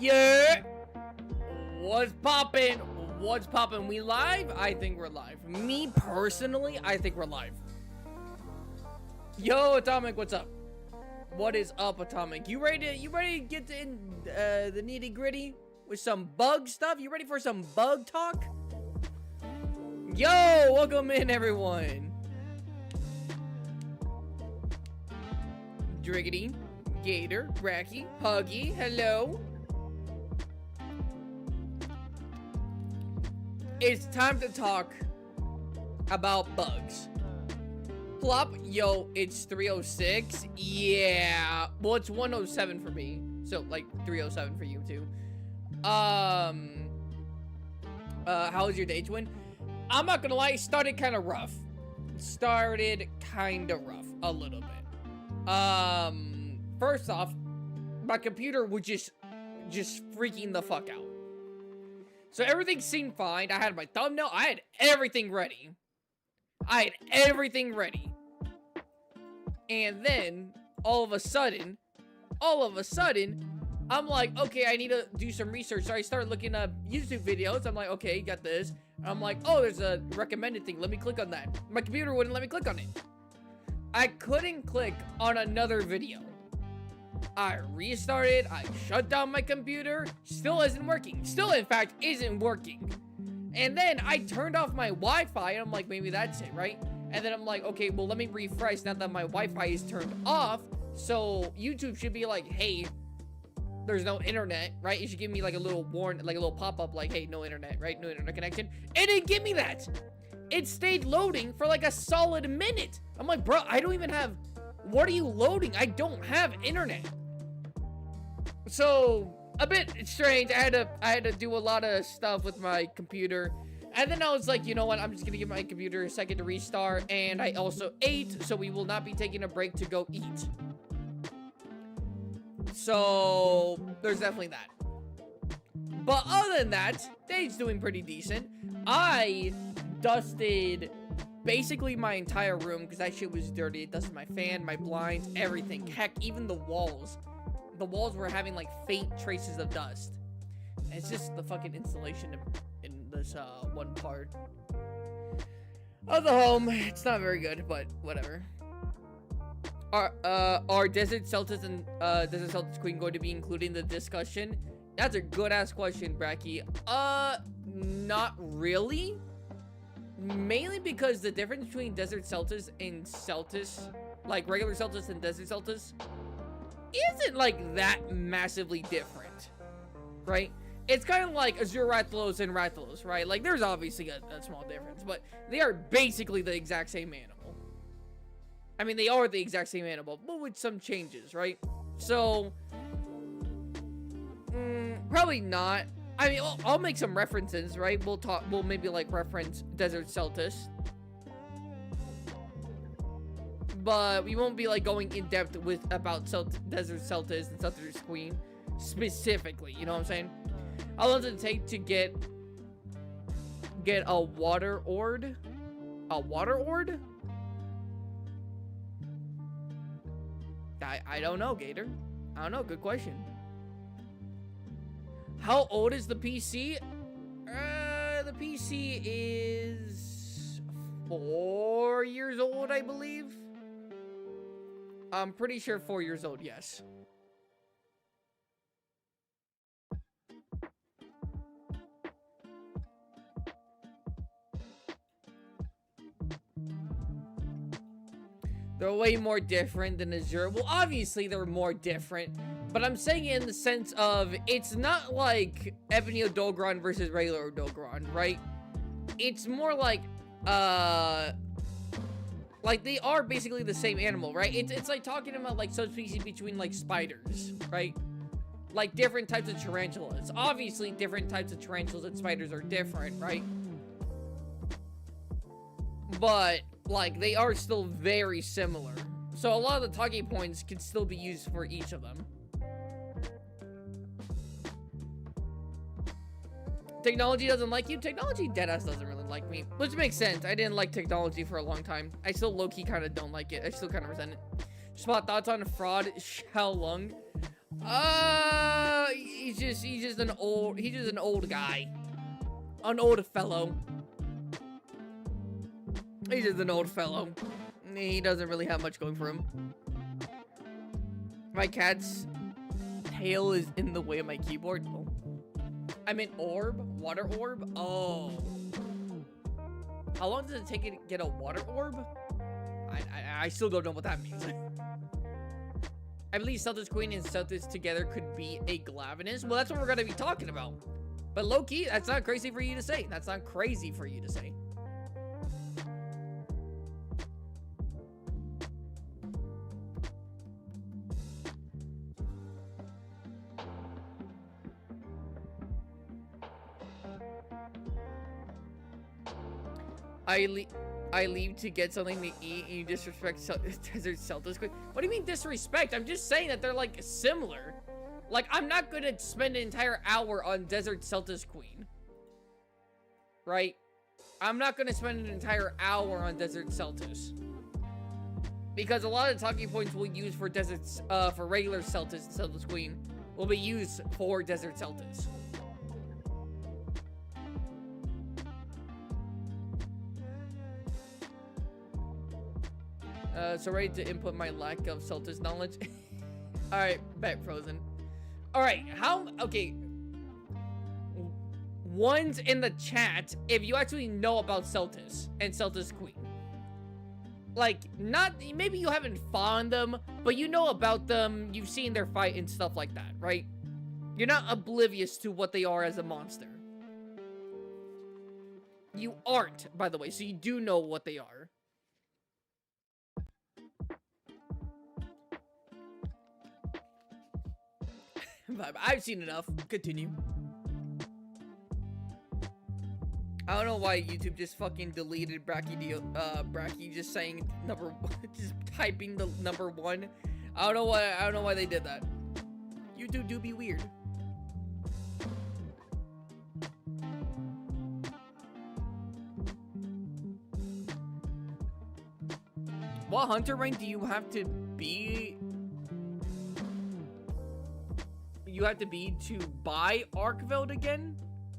Yeah. What's poppin'? What's poppin'? We live? I think we're live. Me personally, I think we're live. Yo, Atomic, what's up? What is up, Atomic? You ready to get in the nitty gritty with some bug stuff? You ready for some bug talk? Yo, welcome in, everyone. Driggity, Gator, Bracky, Huggy, hello. It's time to talk about bugs. Plop, yo, it's 3:06. Yeah, well, it's 1:07 for me, so like 3:07 for you too. How was your day, Twin? I'm not gonna lie, it started kind of rough. A little bit. First off, my computer was just freaking the fuck out. So everything seemed fine. I had my thumbnail. I had everything ready. And then, all of a sudden, I'm like, okay, I need to do some research. So I started looking up YouTube videos. I'm like, okay, got this. And I'm like, oh, there's a recommended thing. Let me click on that. My computer wouldn't let me click on it. I couldn't click on another video. I restarted, I shut down my computer, still isn't working. Still, in fact, isn't working. And then I turned off my Wi-Fi, and I'm like, maybe that's it, right? And then I'm like, okay, well, let me refresh now that my Wi-Fi is turned off. So YouTube should be like, hey, there's no internet, right? It should give me like a little like a little pop-up, like, hey, no internet, right? No internet connection. It didn't give me that. It stayed loading for like a solid minute. I'm like, bro, I don't even have... What are you loading? I don't have internet. So, a bit strange. I had to do a lot of stuff with my computer. And then I was like, you know what? I'm just gonna give my computer a second to restart. And I also ate, so we will not be taking a break to go eat. So, there's definitely that. But other than that, day's doing pretty decent. I dusted basically my entire room because that shit was dirty. It dusted my fan, my blinds, everything. Heck, even the walls. The walls were having like faint traces of dust. And it's just the fucking installation in this one part of the home. It's not very good, but whatever. Are Desert Seltas and Desert Seltas Queen going to be included in the discussion? That's a good ass question, Bracky. Not really. Mainly because the difference between Desert Seltas and Seltas, like regular Seltas and Desert Seltas, isn't like that massively different, right? It's kind of like Azure Rathalos and Rathalos, right? Like there's obviously a small difference, but they are basically the exact same animal. I mean, they are the exact same animal, but with some changes, right? So, probably not. I mean, I'll make some references, right? We'll maybe like reference Desert Seltas. But we won't be like going in depth about Desert Seltas and Seltas Queen specifically, you know what I'm saying? How long does it take to get a water ord? A water ord? I don't know, Gator. I don't know, good question. How old is the PC? The PC is 4 years old, I believe. I'm pretty sure 4 years old, yes. They're way more different than Azure. Well, obviously they're more different, but I'm saying it in the sense of it's not like Ebony Odogron versus regular Odogron, right? It's more like they are basically the same animal, right? It's like talking about like subspecies between like spiders, right? Like different types of tarantulas. Obviously different types of tarantulas and spiders are different, right? But like they are still very similar. So a lot of the talking points can still be used for each of them. Technology doesn't like you? Technology deadass doesn't really like me. Which makes sense. I didn't like technology for a long time. I still low-key kind of don't like it. I still kind of resent it. Spot thoughts on fraud Xiaolong. He's just an old guy. An old fellow. He's just an old fellow. He doesn't really have much going for him. My cat's tail is in the way of my keyboard. Oh. I meant orb? Water orb? Oh. How long does it take to get a water orb? I still don't know what that means. I believe Seltas Queen and Seltas together could be a Glavenus. Well, that's what we're going to be talking about. But low-key, that's not crazy for you to say. That's not crazy for you to say. I leave to get something to eat and you disrespect Desert Seltas Queen. What do you mean disrespect? I'm just saying that they're like similar. Like, I'm not gonna spend an entire hour on Desert Seltas Queen. Right? I'm not gonna spend an entire hour on Desert Seltas. Because a lot of the talking points we'll use for deserts, for regular Seltas and Seltas Queen will be used for Desert Seltas. So ready to input my lack of Seltas knowledge. Alright, bet Frozen. Alright, okay. One's in the chat if you actually know about Seltas and Seltas Queen. Like, maybe you haven't fought them, but you know about them, you've seen their fight and stuff like that, right? You're not oblivious to what they are as a monster. You aren't, by the way, so you do know what they are. I've seen enough. Continue. I don't know why YouTube just fucking deleted Bracky just saying just typing the number 1. I don't know why they did that. YouTube do be weird. What hunter rank do you have to be? You have to be to buy Arkveld again?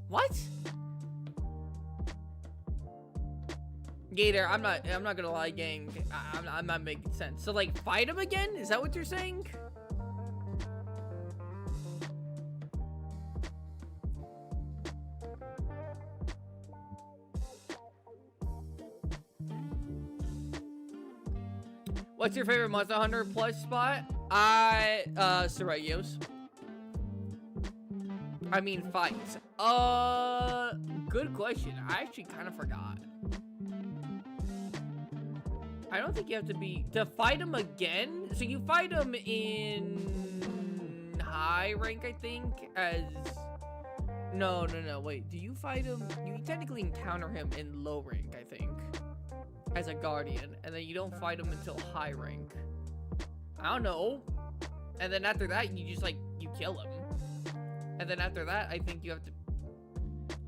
What? Gator, I'm not gonna lie, gang. I'm not making sense. So, like, fight him again? Is that what you're saying? What's your favorite Monster Hunter Plus spot? Sorayos. I mean, fights. Good question. I actually kind of forgot. I don't think you have to fight him again. So you fight him in high rank, I think, as... No, wait. Do you fight him? You technically encounter him in low rank, I think, as a guardian. And then you don't fight him until high rank. I don't know. And then after that, you just, like, you kill him. And then after that, I think you have to...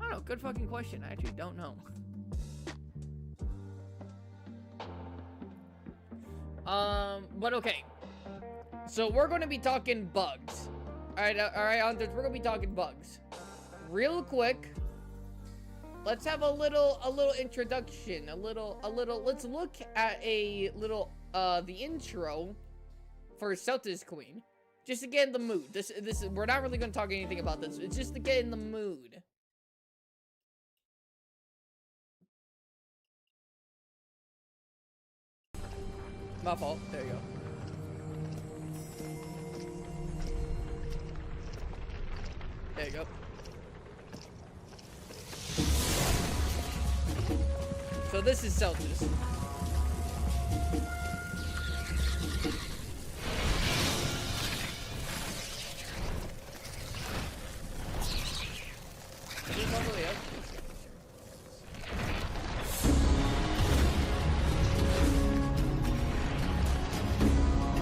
I don't know. Good fucking question. I actually don't know. But okay. So we're going to be talking bugs. Alright, hunters, we're going to be talking bugs. Real quick. Let's have a little introduction. Let's look at the intro for Seltas Queen. Just to get in the mood. We're not really going to talk anything about this. It's just to get in the mood. My fault. There you go. There you go. So this is Seltas.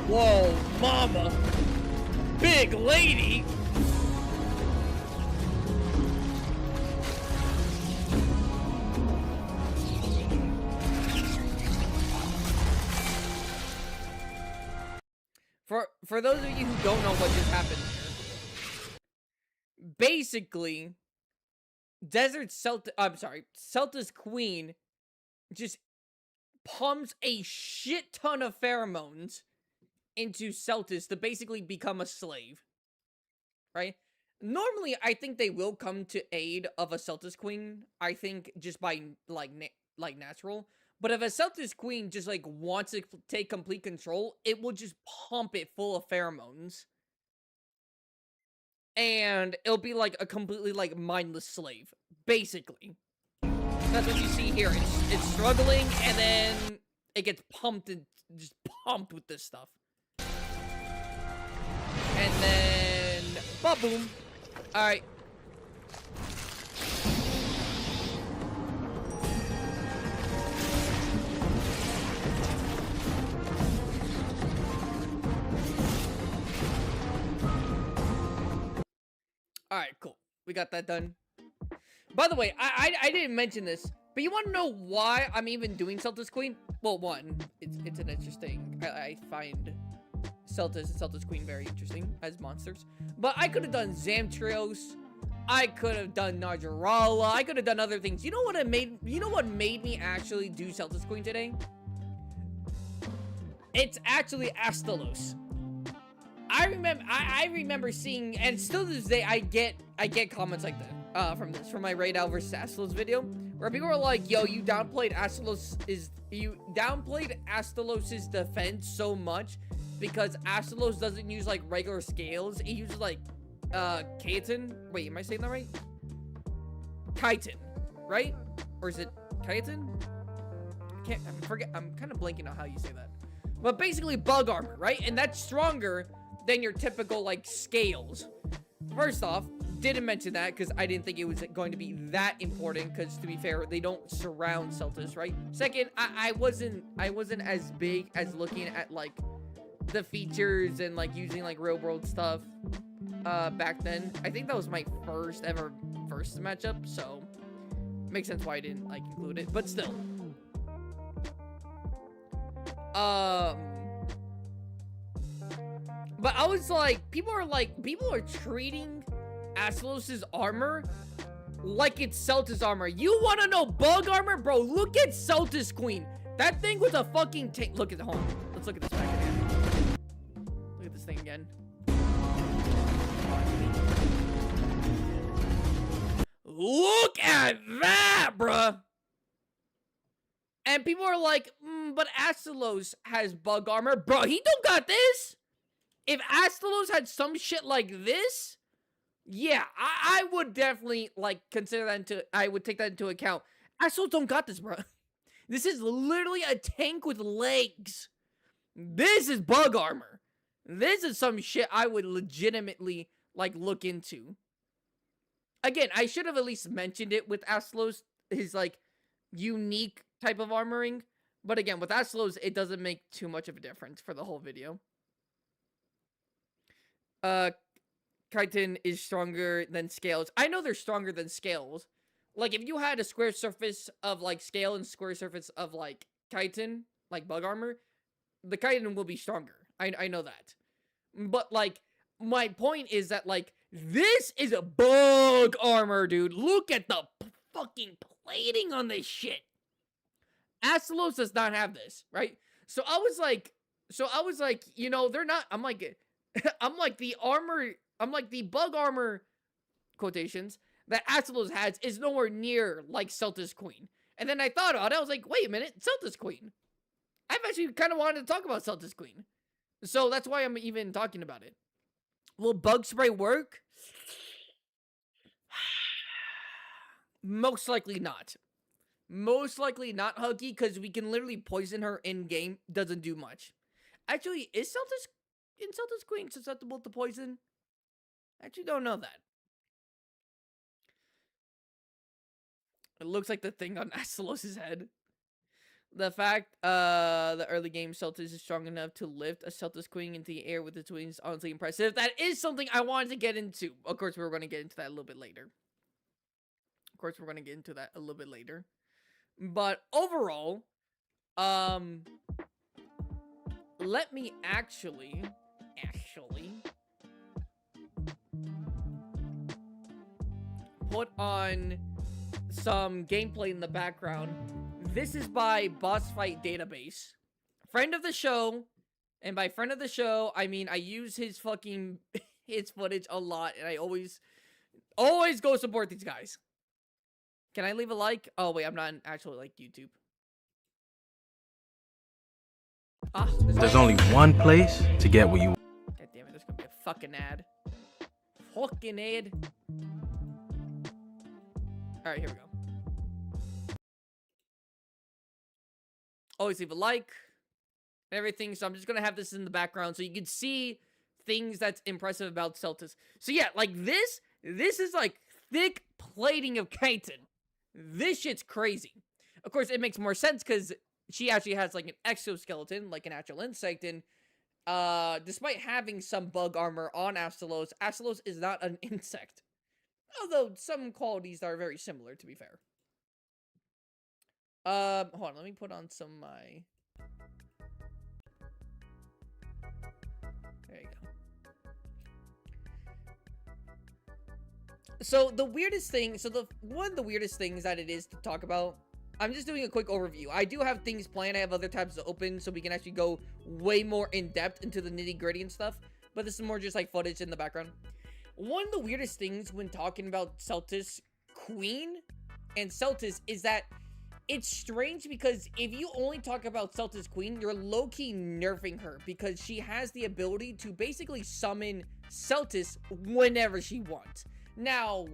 Whoa, mama. Big lady. For those of you who don't know what just happened here, basically, Seltas Queen just pumps a shit ton of pheromones into Seltas to basically become a slave, right? Normally, I think they will come to aid of a Seltas Queen, I think, just by, like natural. But if a Seltas Queen just, like, wants to take complete control, it will just pump it full of pheromones. And it'll be, like, a completely, like, mindless slave, basically. That's what you see here. It's struggling, and then it gets pumped and just pumped with this stuff. And then, ba-boom. Alright. Alright, cool. We got that done. By the way, I didn't mention this, but you want to know why I'm even doing Seltas Queen? Well, one, it's an interesting. I find Seltas and Seltas Queen very interesting as monsters. But I could have done Zamtrios. I could have done Najarala. I could have done other things. You know what made me actually do Seltas Queen today? It's actually Astalos. I remember seeing, and still to this day, I get comments like that from my Raid Al vs Astalos video, where people are like, "Yo, you downplayed Astalos's defense so much because Astalos doesn't use like regular scales. It uses like chitin. Wait, am I saying that right? Chitin, right? Or is it chitin? I forget. I'm kind of blanking on how you say that. But basically, bug armor, right? And that's stronger than your typical, like, scales. First off, didn't mention that because I didn't think it was going to be that important because, to be fair, they don't surround Seltas, right? Second, I wasn't as big as looking at, like, the features and, like, using, like, real-world stuff back then. I think that was my first matchup, so makes sense why I didn't, like, include it. But still. But I was like, people are treating Astalos's armor like it's Seltas armor. You want to know bug armor? Bro, look at Seltas Queen. That thing was a fucking tank. Look at the home. Let's look at this back again. Look at this thing again. Look at that, bruh. And people are like, but Astalos has bug armor. Bro, he don't got this. If Astalos had some shit like this, yeah, I would definitely, like, consider that I would take that into account. Astalos don't got this, bro. This is literally a tank with legs. This is bug armor. This is some shit I would legitimately, like, look into. Again, I should have at least mentioned it with Astalos, his, like, unique type of armoring. But again, with Astalos, it doesn't make too much of a difference for the whole video. Chitin is stronger than scales. I know they're stronger than scales. Like, if you had a square surface of, like, scale and square surface of, like, chitin, like bug armor, the chitin will be stronger. I know that. But, like, my point is that, like, this is a bug armor, dude. Look at the fucking plating on this shit. Astalos does not have this, right? So I was like, you know, they're not, I'm like the bug armor quotations that Astalos has is nowhere near like Seltas Queen. And then I thought about it, I was like, wait a minute, Seltas Queen. I've actually kind of wanted to talk about Seltas Queen. So that's why I'm even talking about it. Will bug spray work? Most likely not. Most likely not, Huggy, because we can literally poison her in-game. Doesn't do much. Actually, is Seltas Queen susceptible to poison? I actually don't know that. It looks like the thing on Astalos' head. The fact the early game Seltas is strong enough to lift a Seltas Queen into the air with its wings is honestly impressive. That is something I wanted to get into. Of course, we're going to get into that a little bit later. But overall, let me actually actually put on some gameplay in the background. This is by Boss Fight Database. Friend of the show. And by friend of the show, I mean I use his fucking his footage a lot, and I always go support these guys. Can I leave a like? Oh wait, I'm not actually like YouTube. Ah, there's only one place to get what you want. God damn it, there's gonna be a fucking ad. Fucking ad. Alright, here we go. Always leave a like. Everything, so I'm just gonna have this in the background so you can see things that's impressive about Seltas. So yeah, like this is like thick plating of chitin. This shit's crazy. Of course, it makes more sense because she actually has like an exoskeleton, like an actual insect, and despite having some bug armor on Astalos, Astalos is not an insect. Although some qualities are very similar, to be fair. Hold on, let me put on some my... There you go. So the weirdest thing, one of the weirdest things that it is to talk about, I'm just doing a quick overview. I do have things planned. I have other tabs to open so we can actually go way more in depth into the nitty gritty and stuff. But this is more just like footage in the background. One of the weirdest things when talking about Seltas Queen and Seltas is that it's strange because if you only talk about Seltas Queen, you're low-key nerfing her because she has the ability to basically summon Seltas whenever she wants. Now,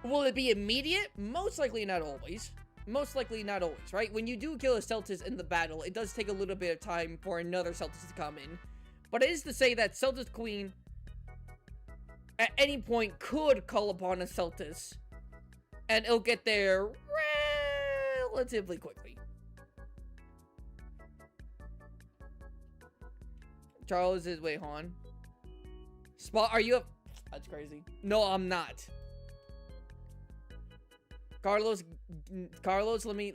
will it be immediate? Most likely not always. Most likely not always, right? When you do kill a Seltas in the battle, it does take a little bit of time for another Seltas to come in. But it is to say that Seltas Queen at any point could call upon a Seltas, and it'll get there relatively quickly. Charles is, wait, hold on. Spot, are you up? That's crazy. No, I'm not. Carlos, let me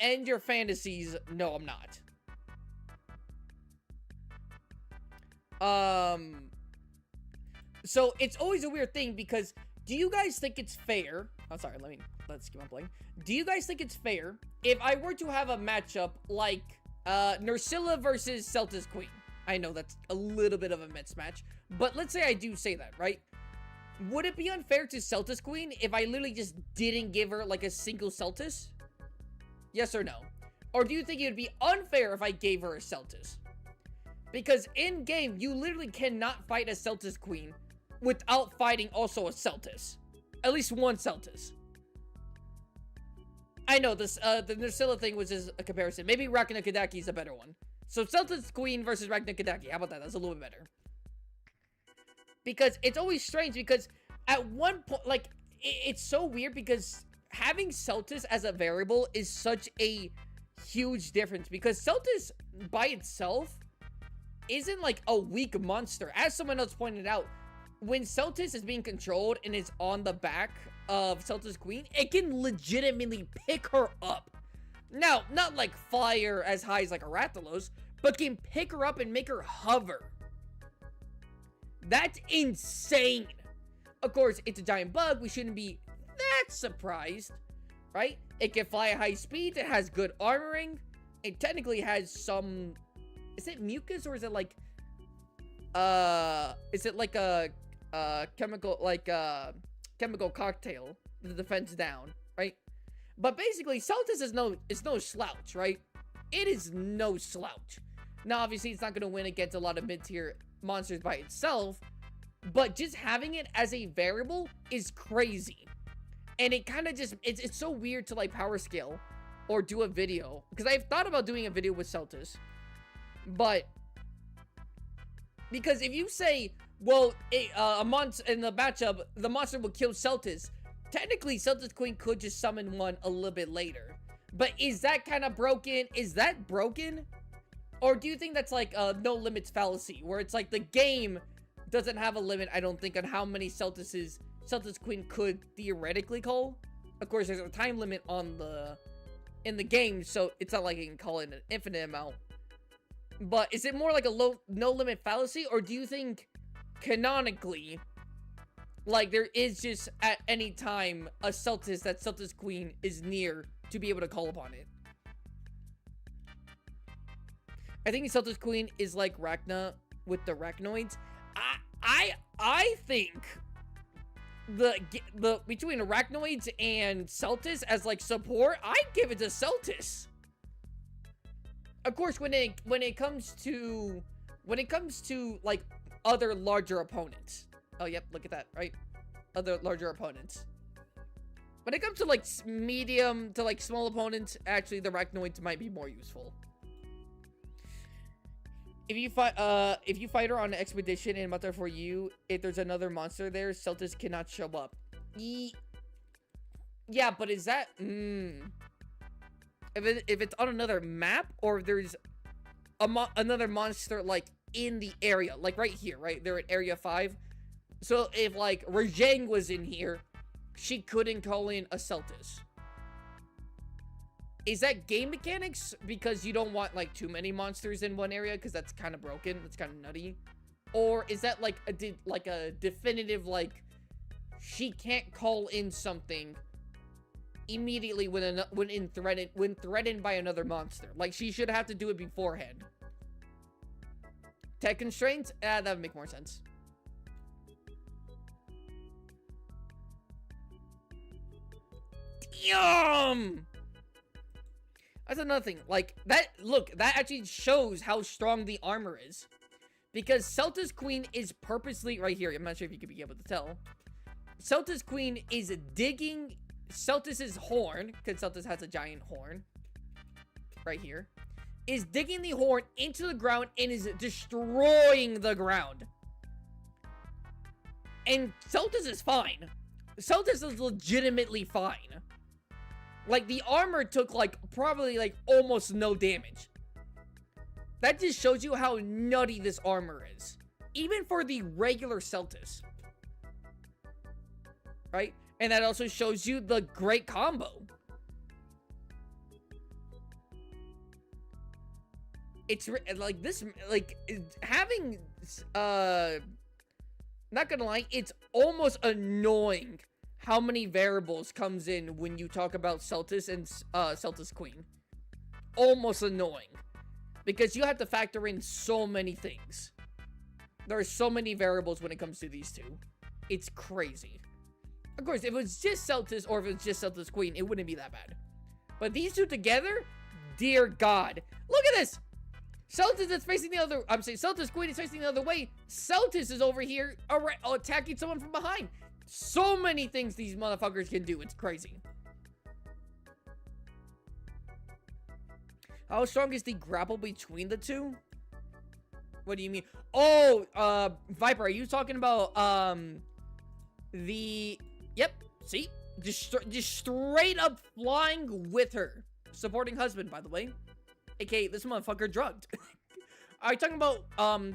end your fantasies. No, I'm not. So it's always a weird thing because do you guys think it's fair? I'm sorry, let's keep on playing. Do you guys think it's fair if I were to have a matchup like Nursilla versus Seltas Queen? I know that's a little bit of a mismatch, but let's say I do say that, right? Would it be unfair to Seltas Queen if I literally just didn't give her like a single Seltas? Yes or no? Or do you think it would be unfair if I gave her a Seltas? Because in game, you literally cannot fight a Seltas Queen without fighting also a Seltas. At least one Seltas. I know this, the Nursilla thing was just a comparison. Maybe Rakna-Kadaki is a better one. So Seltas Queen versus Rakna-Kadaki. How about that? That's a little bit better. Because it's always strange because at one point, like, it's so weird because having Seltas as a variable is such a huge difference. Because Seltas by itself isn't like a weak monster. As someone else pointed out, when Seltas is being controlled and is on the back of Seltas Queen, it can legitimately pick her up. Now, not like fire as high as like a Rathalos, but can pick her up and make her hover. That's insane. Of course, it's a giant bug. We shouldn't be that surprised, right? It can fly at high speed. It has good armoring. It technically has some... Is it mucus or is it like... Is it like a chemical... Like a chemical cocktail that defends down, right? But basically, Seltas is no slouch, right? It is no slouch. Now, obviously, it's not going to win against a lot of mid-tier monsters by itself, but just having it as a variable is crazy. And it kind of just, it's so weird to like power scale or do a video, because I've thought about doing a video with Seltas, but because if you say, well, a monster in the matchup, the monster will kill Seltas, technically Seltas Queen could just summon one a little bit later. But is that kind of broken? Is that broken? Or do you think that's like a no limits fallacy, where it's like the game doesn't have a limit, I don't think, on how many Seltas Queen could theoretically call? Of course, there's a time limit on in the game, so it's not like you can call it an infinite amount. But is it more like a no limit fallacy, or do you think canonically, like, there is just at any time a Seltas that Seltas Queen is near to be able to call upon it? I think Seltas Queen is like Rachna with the Arachnoids. I think the between Arachnoids and Seltas as like support, I'd give it to Seltas. Of course, when it comes to like other larger opponents. Oh, yep, look at that, right? Other larger opponents. When it comes to like medium to like small opponents, actually the Arachnoids might be more useful. If you fight her on an expedition in Mata for you, if there's another monster there, Seltas cannot show up. Yeah, but is that if it's on another map, or if there's another monster like in the area, like right here, right? They're at area 5. So if like Rajang was in here, she couldn't call in a Seltas. Is that game mechanics because you don't want like too many monsters in one area because that's kind of broken, that's kind of nutty? Or is that like a definitive, like, she can't call in something immediately when threatened by another monster? Like, she should have to do it beforehand. Tech constraints? That would make more sense. Damn! That's another thing. Like, that actually shows how strong the armor is. Because Seltas Queen is purposely, right here, I'm not sure if you could be able to tell. Seltas Queen is digging Seltas' horn, because Seltas has a giant horn. Right here. Is digging the horn into the ground and is destroying the ground. And Seltas is fine. Seltas is legitimately fine. Like, the armor took, like, probably, like, almost no damage. That just shows you how nutty this armor is. Even for the regular Seltas. Right? And that also shows you the great combo. It's, like, this, like, having, not gonna lie, it's almost annoying how many variables comes in when you talk about Seltas and Seltas Queen. Almost annoying. Because you have to factor in so many things. There are so many variables when it comes to these two. It's crazy. Of course, if it was just Seltas or if it was just Seltas Queen, it wouldn't be that bad. But these two together, dear God. Look at this! Seltas is facing the other... I'm saying Seltas Queen is facing the other way. Seltas is over here attacking someone from behind. So many things these motherfuckers can do. It's crazy. How strong is the grapple between the two? What do you mean? Oh, Viper, are you talking about, Yep, see? Just straight up flying with her. Supporting husband, by the way. AKA, this motherfucker drugged. Are you talking about,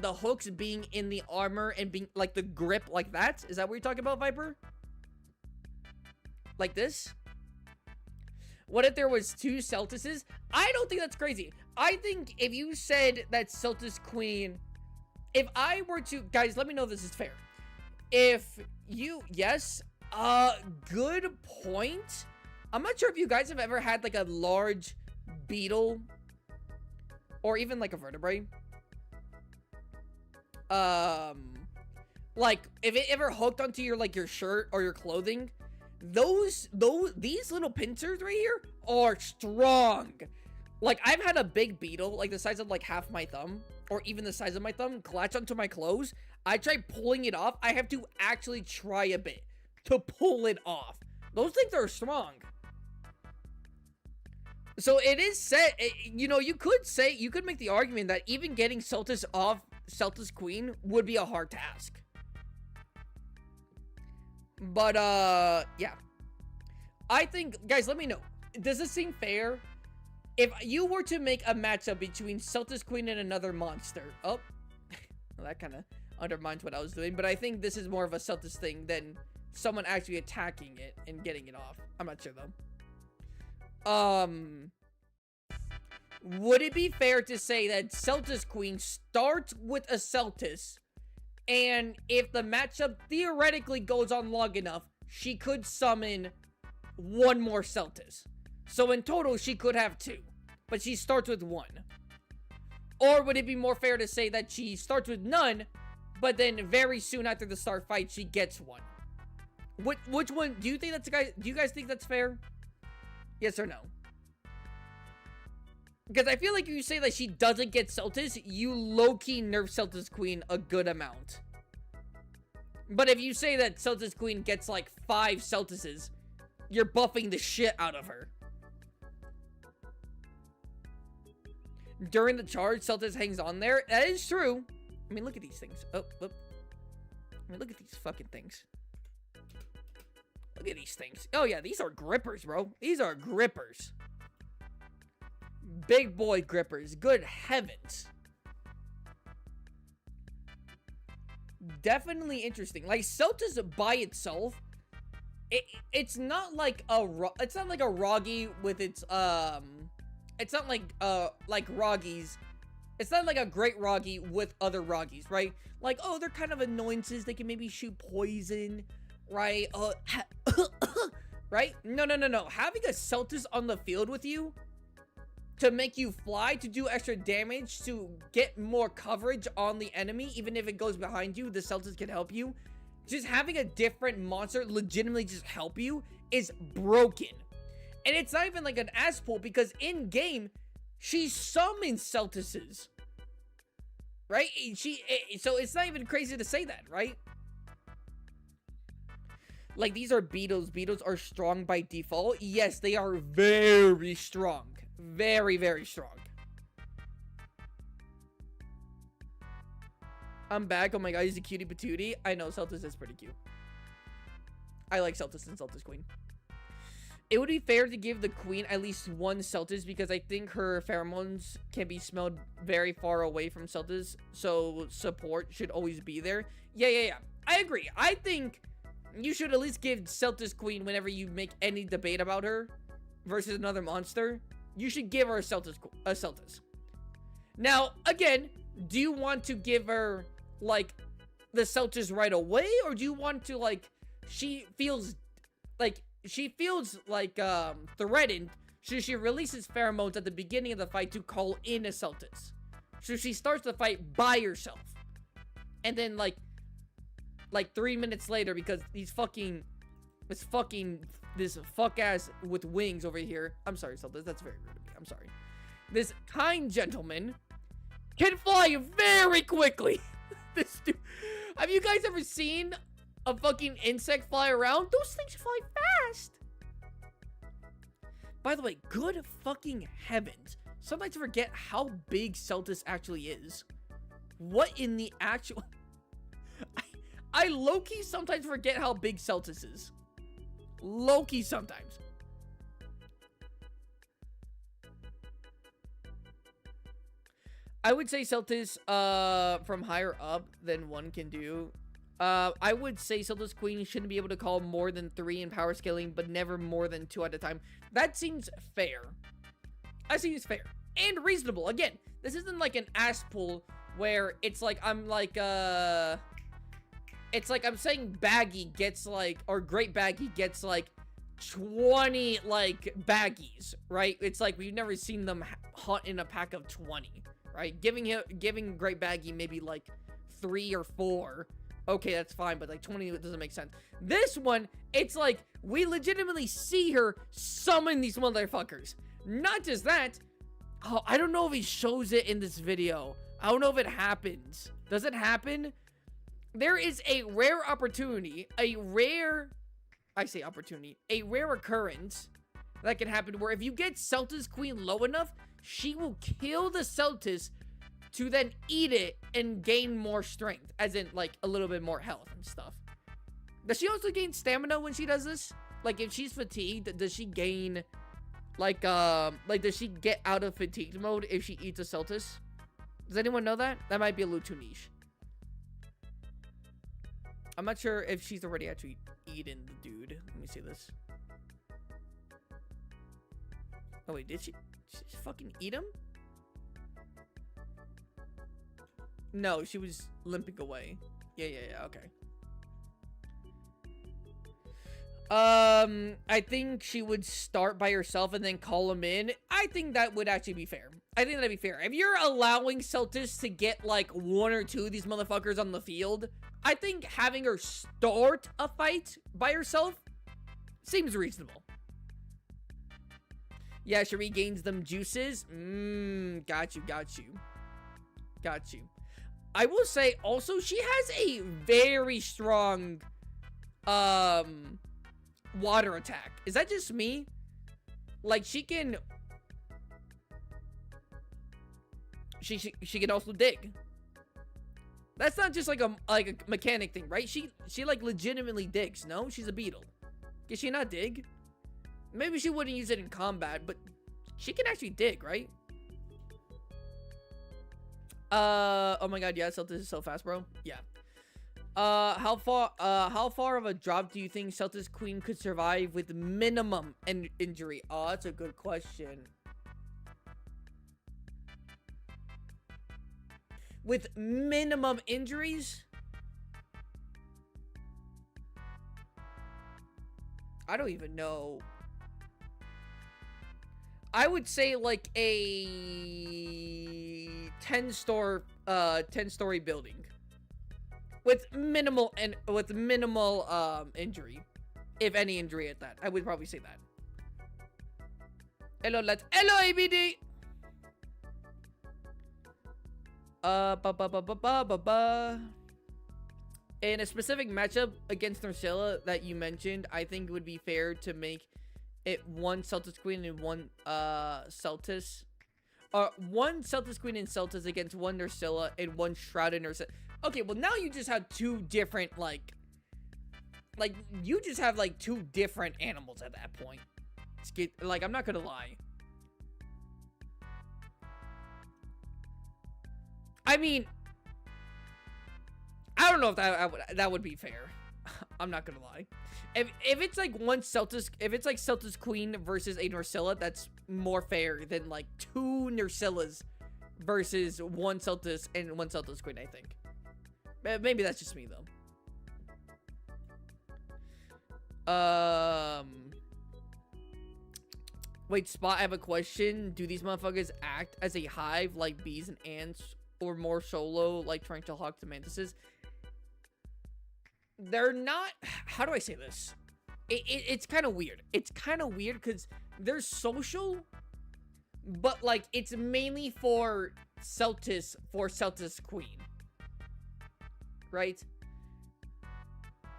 the hooks being in the armor and being, like, the grip like that? Is that what you're talking about, Viper? Like this? What if there was two Seltases? I don't think that's crazy. I think if you said that Seltas Queen... If I were to... Guys, let me know if this is fair. If you... Yes. Good point. I'm not sure if you guys have ever had, like, a large beetle. Or even, like, a vertebrae. Like, if it ever hooked onto your, like, your shirt or your clothing, these little pincers right here are strong. Like, I've had a big beetle, like the size of, like, half my thumb, or even the size of my thumb, clutch onto my clothes. I try pulling it off. I have to actually try a bit to pull it off. Those things are strong. So it is said, you know, you could make the argument that even getting Seltas off Seltas Queen would be a hard task. But, yeah. I think, guys, let me know. Does this seem fair? If you were to make a matchup between Seltas Queen and another monster. Oh. Well, that kind of undermines what I was doing. But I think this is more of a Seltas thing than someone actually attacking it and getting it off. I'm not sure, though. would it be fair to say that Seltas Queen starts with a Seltas, and if the matchup theoretically goes on long enough, she could summon one more Seltas? So in total, she could have 2, but she starts with 1. Or would it be more fair to say that she starts with none, but then very soon after the start fight, she gets 1? Which one do you think that's do you guys think that's fair? Yes or no? Because I feel like if you say that she doesn't get Seltas, you low-key nerf Seltas Queen a good amount. But if you say that Seltas Queen gets like 5 Seltases, you're buffing the shit out of her. During the charge, Seltas hangs on there. That is true. I mean, look at these things. Oh. I mean, look at these fucking things. Look at these things. Oh, yeah, these are grippers, bro. These are grippers. Big boy grippers. Good heavens. Definitely interesting. Like, Seltas by itself, it's not like a Roggy with its, it's not like Roggies. It's not like a great Roggy with other Roggies, right? Like, oh, they're kind of annoyances. They can maybe shoot poison, right? Right? No. Having a Seltas on the field with you to make you fly, to do extra damage, to get more coverage on the enemy, even if it goes behind you, the Seltas can help you. Just having a different monster legitimately just help you is broken. And it's not even like an ass pull, because in game, she summons Seltases, right? So it's not even crazy to say that, right? Like, these are beetles. Beetles are strong by default. Yes, they are very strong. Very, very strong. I'm back. Oh my god, he's a cutie patootie. I know, Seltas is pretty cute. I like Seltas and Seltas Queen. It would be fair to give the queen at least 1 Seltas, because I think her pheromones can be smelled very far away from Seltas, so support should always be there. Yeah. I agree. I think you should at least give Seltas Queen, whenever you make any debate about her versus another monster, you should give her a Seltas. Now, again, do you want to give her, like, the Seltas right away, or do you want to, like, she feels like threatened, so she releases pheromones at the beginning of the fight to call in a Seltas. So she starts the fight by herself. And then, like 3 minutes later, because this fuck ass with wings over here. I'm sorry, Seltas, that's very rude of me. I'm sorry. This kind gentleman can fly very quickly. This dude. Have you guys ever seen a fucking insect fly around? Those things fly fast. By the way, good fucking heavens. Sometimes I forget how big Seltas actually is. What in the actual... I low-key sometimes forget how big Seltas is. Low-key sometimes. I would say Seltas from higher up than 1 can do. I would say Seltas Queen shouldn't be able to call more than 3 in power scaling, but never more than 2 at a time. That seems fair. That seems fair. And reasonable. Again, this isn't like an ass pull where it's like it's like I'm saying Baggy gets like, or Great Baggy gets like 20 like baggies, right? It's like we've never seen them hunt in a pack of 20, right? Giving Great Baggy maybe like 3 or 4. Okay, that's fine, but like 20 doesn't make sense. This one, it's like we legitimately see her summon these motherfuckers. Not just that. Oh, I don't know if he shows it in this video. I don't know if it happens. Does it happen? There is a rare opportunity, a rare occurrence that can happen where if you get Seltas Queen low enough, she will kill the Seltas to then eat it and gain more strength, as in like a little bit more health and stuff. Does she also gain stamina when she does this? Like if she's fatigued, does she gain like does she get out of fatigued mode if she eats a Seltas? Does anyone know that? That might be a little too niche. I'm not sure if she's already actually eaten the dude. Let me see this. Oh wait, did she fucking eat him? No, she was limping away. Yeah, okay. I think she would start by herself and then call him in. I think that would actually be fair. I think that'd be fair. If you're allowing Seltas to get like 1 or 2 of these motherfuckers on the field, I think having her start a fight by herself seems reasonable. Yeah, she regains them juices. Got you. I will say also she has a very strong water attack. Is that just me? Like she can she can also dig. That's not just like a mechanic thing, right? She like legitimately digs. No, she's a beetle. Can she not dig? Maybe she wouldn't use it in combat, but she can actually dig, right? Oh my god, yeah, Seltas is so fast, bro. Yeah. How far of a drop do you think Seltas Queen could survive with minimum injury? Oh, that's a good question. With minimum injuries? I don't even know. I would say like a 10-story building with minimal injury, if any injury at that. I would probably say that. Hello ABD. In a specific matchup against Nursilla that you mentioned, I think it would be fair to make it 1 Seltas Queen and 1 Seltas. 1 Seltas Queen and Seltas against 1 Nursilla and 1 Shrouded Nursilla. Okay, well now you just have 2 different like you just have like 2 different animals at that point. Like I'm not gonna lie. I mean, I don't know if that would be fair. I'm not gonna lie. If it's like 1 Seltas, if it's like Seltas Queen versus a Nursilla, that's more fair than like 2 Nursillas versus 1 Seltas and 1 Seltas Queen, I think. Maybe that's just me though. Wait, Spot, I have a question. Do these motherfuckers act as a hive like bees and ants, or more solo like tarantula hawks and mantises? They're not. How do I say this? It's kind of weird. It's kind of weird because they're social, but like it's mainly for Seltas Queen, right?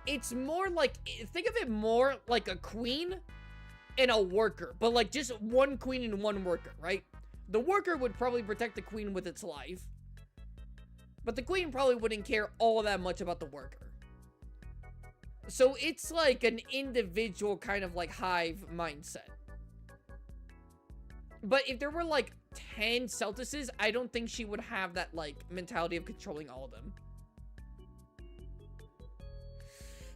It's more like, think of it more like a queen and a worker, but like just 1 queen and 1 worker, right? The worker would probably protect the queen with its life, but the queen probably wouldn't care all that much about the worker. So it's like an individual kind of like hive mindset. But if there were like 10 Seltases, I don't think she would have that like mentality of controlling all of them.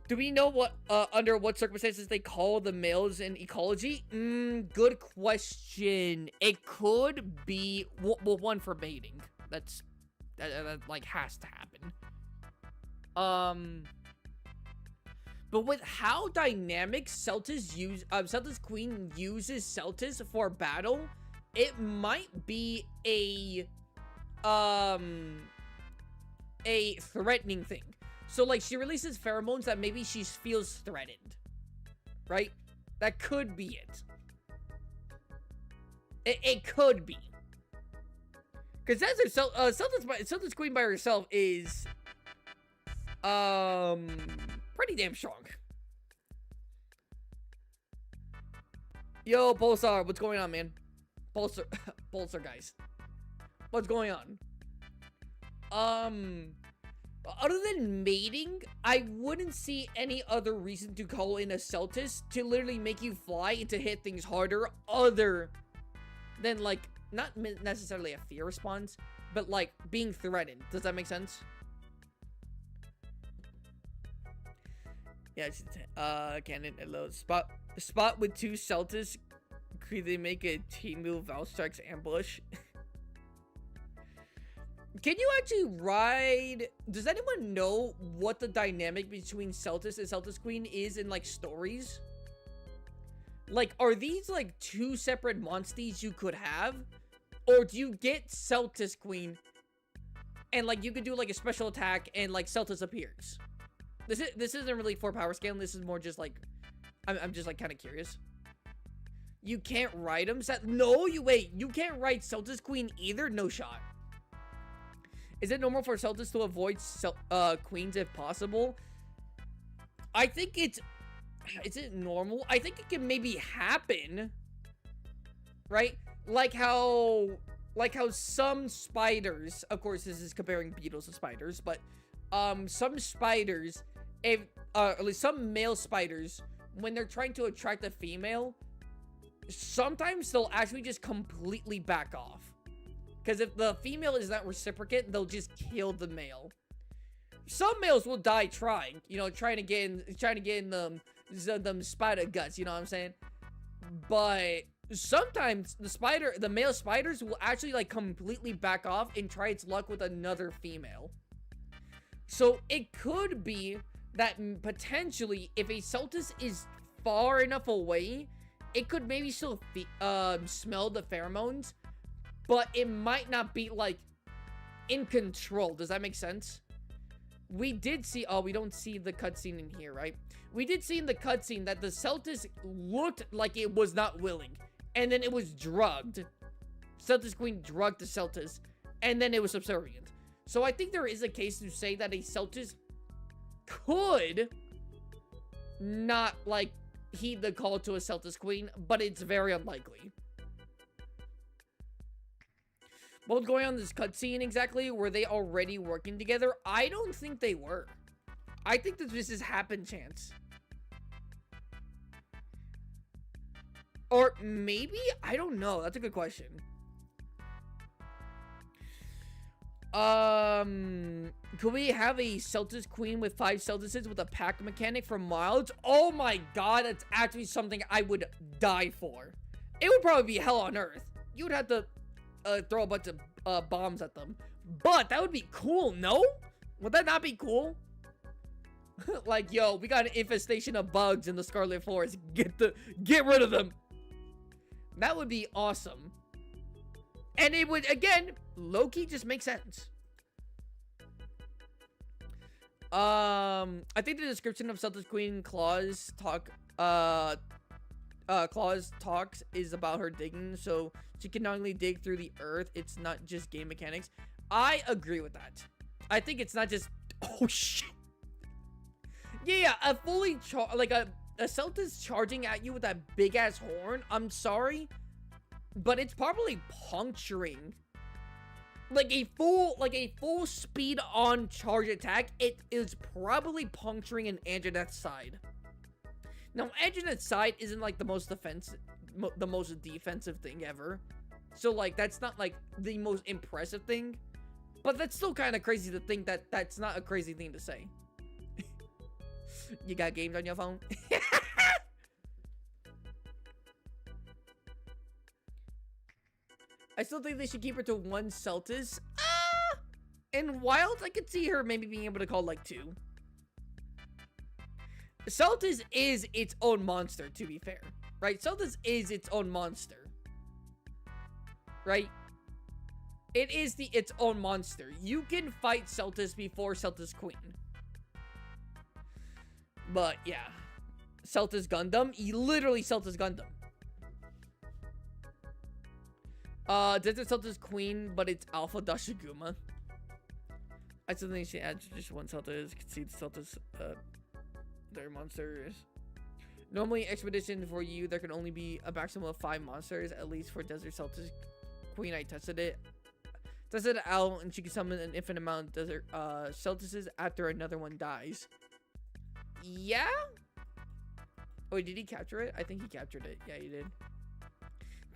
Do we know what under what circumstances they call the males in Ecology? Good question. It could be well, 1 for mating. That like has to happen. But with how dynamic Seltas Queen uses Seltas for battle, it might be a threatening thing. So like she releases pheromones that maybe she feels threatened, right? That could be it. It could be. Because that's if Seltas Queen by herself is pretty damn strong. Yo, Pulsar, what's going on, man? Pulsar, guys. What's going on? Other than mating, I wouldn't see any other reason to call in a Seltas to literally make you fly and to hit things harder other than, like, not necessarily a fear response, but, like, being threatened. Does that make sense? Yeah, Cannon, hello. Spot with 2 Seltas. Could they make a team move Valstrax ambush? Can you actually ride? Does anyone know what the dynamic between Seltas and Seltas Queen is in like stories? Like, are these like two separate monsters you could have? Or do you get Seltas Queen and like you could do like a special attack and like Seltas appears? This isn't really for power scaling. This is more just like I'm just like kind of curious. You can't ride them? No, you can't ride Seltas Queen either? No shot. Is it normal for Seltas to avoid queens if possible? I think it's... Is it normal? I think it can maybe happen. Right? Like how some spiders... Of course, this is comparing beetles to spiders. But some spiders... at least some male spiders... When they're trying to attract a female... Sometimes they'll actually just completely back off. Because if the female is not reciprocate, they'll just kill the male. Some males will die trying, you know, trying to get in them spider guts, you know what I'm saying? But sometimes the male spiders will actually like completely back off and try its luck with another female. So it could be that potentially if a Seltas is far enough away, it could maybe still smell the pheromones. But it might not be, like, in control. Does that make sense? We did see... Oh, we don't see the cutscene in here, right? We did see in the cutscene that the Seltas looked like it was not willing. And then it was drugged. Seltas Queen drugged the Seltas. And then it was subservient. So I think there is a case to say that a Seltas could not, like, heed the call to a Seltas Queen. But it's very unlikely. What was going on in this cutscene exactly? Were they already working together? I don't think they were. I think that this is happen chance. Or maybe? I don't know. That's a good question. Could we have a Seltas Queen with 5 Seltases with a pack mechanic for miles? Oh my god, that's actually something I would die for. It would probably be hell on earth. You would have to throw a bunch of bombs at them. But that would be cool, no? Would that not be cool? Like, yo, we got an infestation of bugs in the Scarlet Forest. Get rid of them. That would be awesome. And it would, again, low-key just make sense. I think the description of Seltas Queen Claus talks is about her digging, so she can not only dig through the earth, it's not just game mechanics. I agree with that. I think it's not just... Oh, shit. Yeah, a fully a Seltas charging at you with that big-ass horn, I'm sorry, but it's probably puncturing. Like a full speed on charge attack, it is probably puncturing an Anjaneth's side. Now, Anjaneth's side isn't like the most defensive thing ever. So like that's not like the most impressive thing. But that's still kind of crazy to think that that's not a crazy thing to say. You got games on your phone? I still think they should keep her to 1 Seltas. In Wilds, I could see her maybe being able to call like 2. Seltas is its own monster, to be fair. Right? Seltas is its own monster. Right? It is its own monster. You can fight Seltas before Seltas Queen. But, yeah. Seltas Gundam. Literally Seltas Gundam. Desert Seltas Queen, but it's Alpha Dashiguma. I still think she adds just 1 Seltas. You can see the Seltas, their monsters. Normally, expedition for you, there can only be a maximum of 5 monsters, at least for Desert Seltas Queen. I tested it. Tested it out, and she can summon an infinite amount of Desert Seltases after another one dies. Yeah? Oh, did he capture it? I think he captured it. Yeah, he did.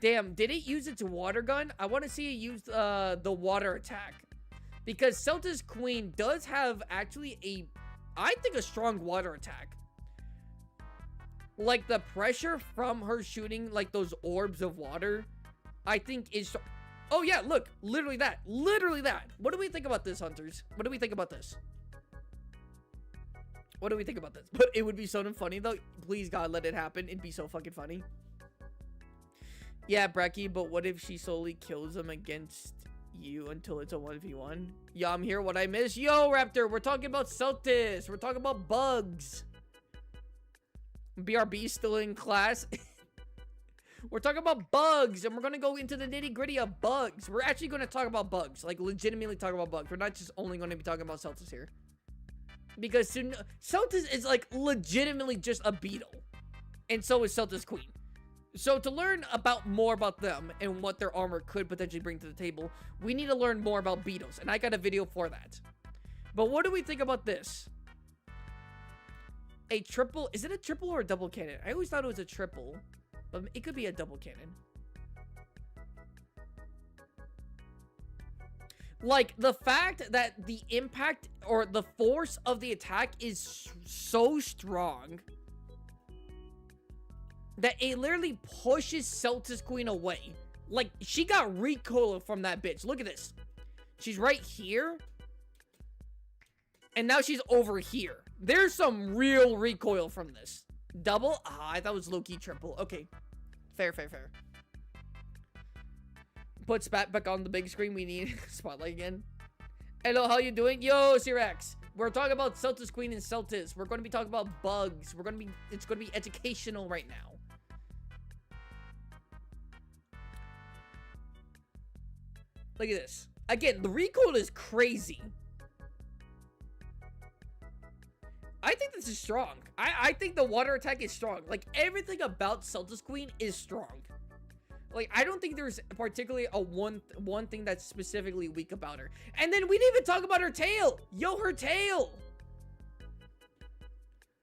Damn, did it use its water gun? I want to see it use the water attack. Because Seltas Queen does have actually I think a strong water attack. Like the pressure from her shooting like those orbs of water, I think is... Oh yeah, look, literally that. Literally that. What do we think about this, hunters? What do we think about this? What do we think about this? But it would be so funny though. Please God, let it happen. It'd be so fucking funny. Yeah, Brecky, but what if she solely kills him against you until it's a 1v1? Yeah, I'm here. What I miss? Yo, Raptor, we're talking about Seltas. We're talking about bugs. BRB still in class. We're talking about bugs, and we're going to go into the nitty-gritty of bugs. We're actually going to talk about bugs. Like, legitimately talk about bugs. We're not just only going to be talking about Seltas here. Because Seltas is, like, legitimately just a beetle. And so is Seltas Queen. So to learn more about them and what their armor could potentially bring to the table, we need to learn more about beetles. And I got a video for that. But what do we think about this? A triple... Is it a triple or a double cannon? I always thought it was a triple. But it could be a double cannon. Like, the fact that the impact or the force of the attack is so strong that it literally pushes Seltas Queen away. Like, she got recoil from that bitch. Look at this. She's right here. And now she's over here. There's some real recoil from this. Double? Ah, I thought it was low-key triple. Okay. Fair, fair, fair. Put Spat back on the big screen. We need Spotlight again. Hello, how you doing? Yo, Cyrax. We're talking about Seltas Queen and Seltas. We're going to be talking about bugs. It's going to be educational right now. Look at this. Again, the recoil is crazy. I think this is strong. I think the water attack is strong. Like, everything about Seltas Queen is strong. Like, I don't think there's particularly a one thing that's specifically weak about her. And then we didn't even talk about her tail. Yo, her tail.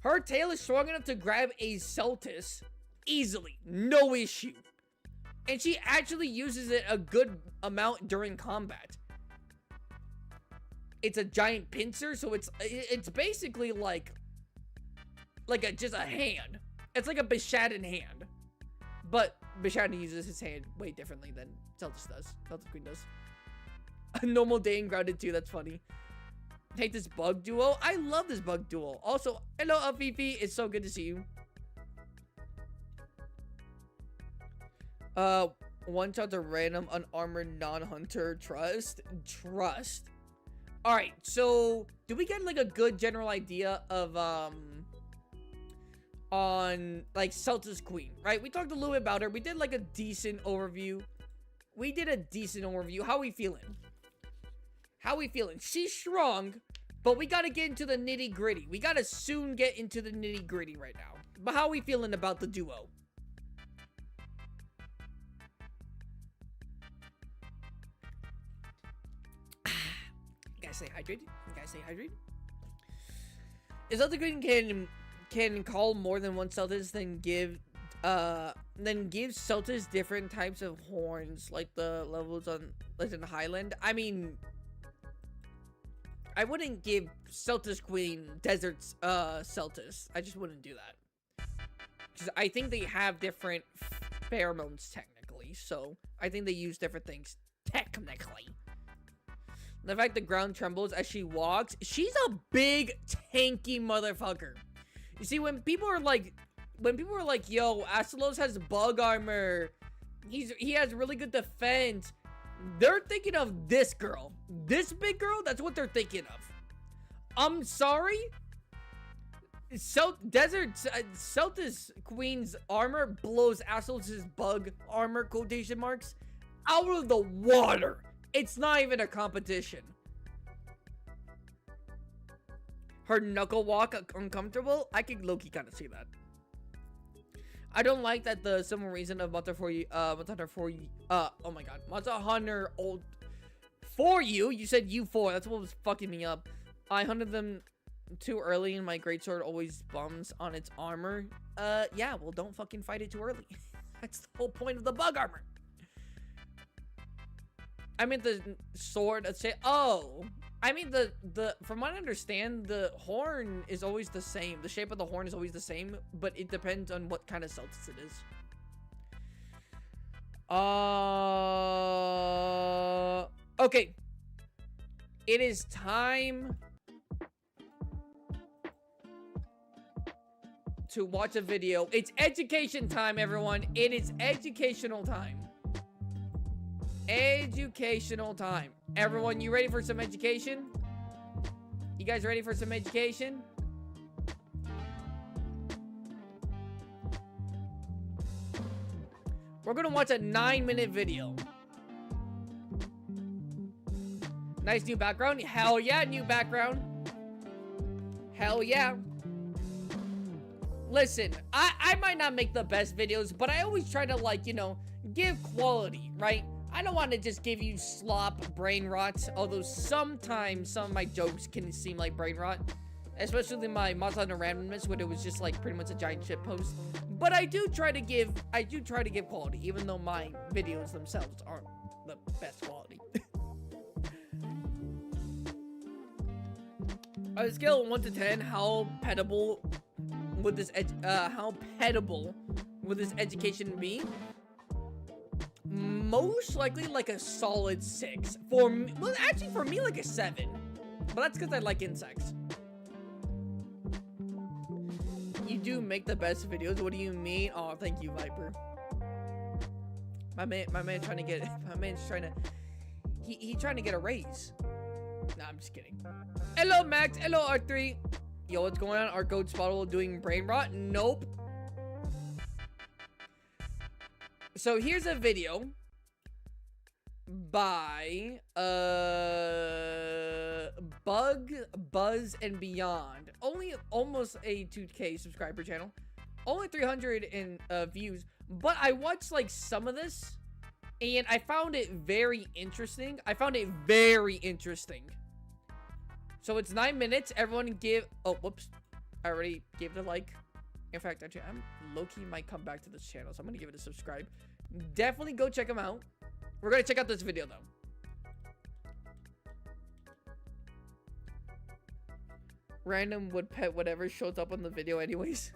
Her tail is strong enough to grab a Seltas easily. No issue. And she actually uses it a good amount during combat. It's a giant pincer, so it's basically like just a hand. It's like a Beshadin hand. But Beshadin uses his hand way differently than Seltas does. Seltas Queen does. A normal day in Grounded 2, that's funny. Hate this bug duo. I love this bug duo. Also, hello Afifi, it's so good to see you. One shot to random unarmored non-hunter trust. Alright, so do we get like a good general idea of on like Seltas Queen, right? We talked a little bit about her. We did like a decent overview. How we feeling? She's strong, but we gotta get into the nitty-gritty. We gotta soon get into the nitty-gritty right now. But how we feeling about the duo? Stay hydrated. Is Seltas Queen can call more than one Seltas, then give Seltas different types of horns, like the levels on like in Highland. I mean, I wouldn't give Seltas Queen deserts Seltas. I just wouldn't do that. Because I think they have different pheromones technically, so I think they use different things technically. The fact the ground trembles as she walks. She's a big, tanky motherfucker. You see, when people are like, yo, Astalos has bug armor. He has really good defense. They're thinking of this girl. This big girl, that's what they're thinking of. I'm sorry. Seltas Queen's armor blows Astalos' bug armor, quotation marks, out of the water. It's not even a competition. Her knuckle walk uncomfortable. I can low-key kind of see that. I don't like that the simple reason of Monster Hunter for you. Oh my god, Monster Hunter old for you. You said U4. That's what was fucking me up. I hunted them too early, and my greatsword always bums on its armor. Yeah. Well, don't fucking fight it too early. That's the whole point of the bug armor. I mean the sword. I mean the from what I understand, the horn is always the same. The shape of the horn is always the same, but it depends on what kind of Seltas it is. Okay. It is time to watch a video. It's education time, everyone. It is educational time. Educational time. Everyone, you ready for some education? You guys ready for some education? We're gonna watch a 9-minute video. Nice new background. Hell yeah, new background. Hell yeah. Listen, I might not make the best videos, but I always try to, like, you know, give quality, right? I don't want to just give you slop brain rot, although sometimes some of my jokes can seem like brain rot. Especially my Mods on the Randomness, when it was just like pretty much a giant shit post. But I do try to give quality, even though my videos themselves aren't the best quality. On a scale of 1 to 10, how pettable would this education be? Most likely like a solid 6. For me, well, actually for me like a 7. But that's because I like insects. You do make the best videos. What do you mean? Oh, thank you, Viper. My man's trying to get. He trying to get a raise. Nah, I'm just kidding. Hello, Max. Hello, R3. Yo, what's going on? Our goat Spottle doing brain rot? Nope. So here's a video by Bug, Buzz, and Beyond. Only almost a 2K subscriber channel. Only 300 views. But I watched like some of this, and I found it very interesting. So it's 9 minutes. Everyone give. Oh, whoops! I already gave it a like. In fact, actually, I'm low-key might come back to this channel, so I'm gonna give it a subscribe. Definitely go check them out. We're gonna check out this video though. Random wood pet whatever shows up on the video anyways.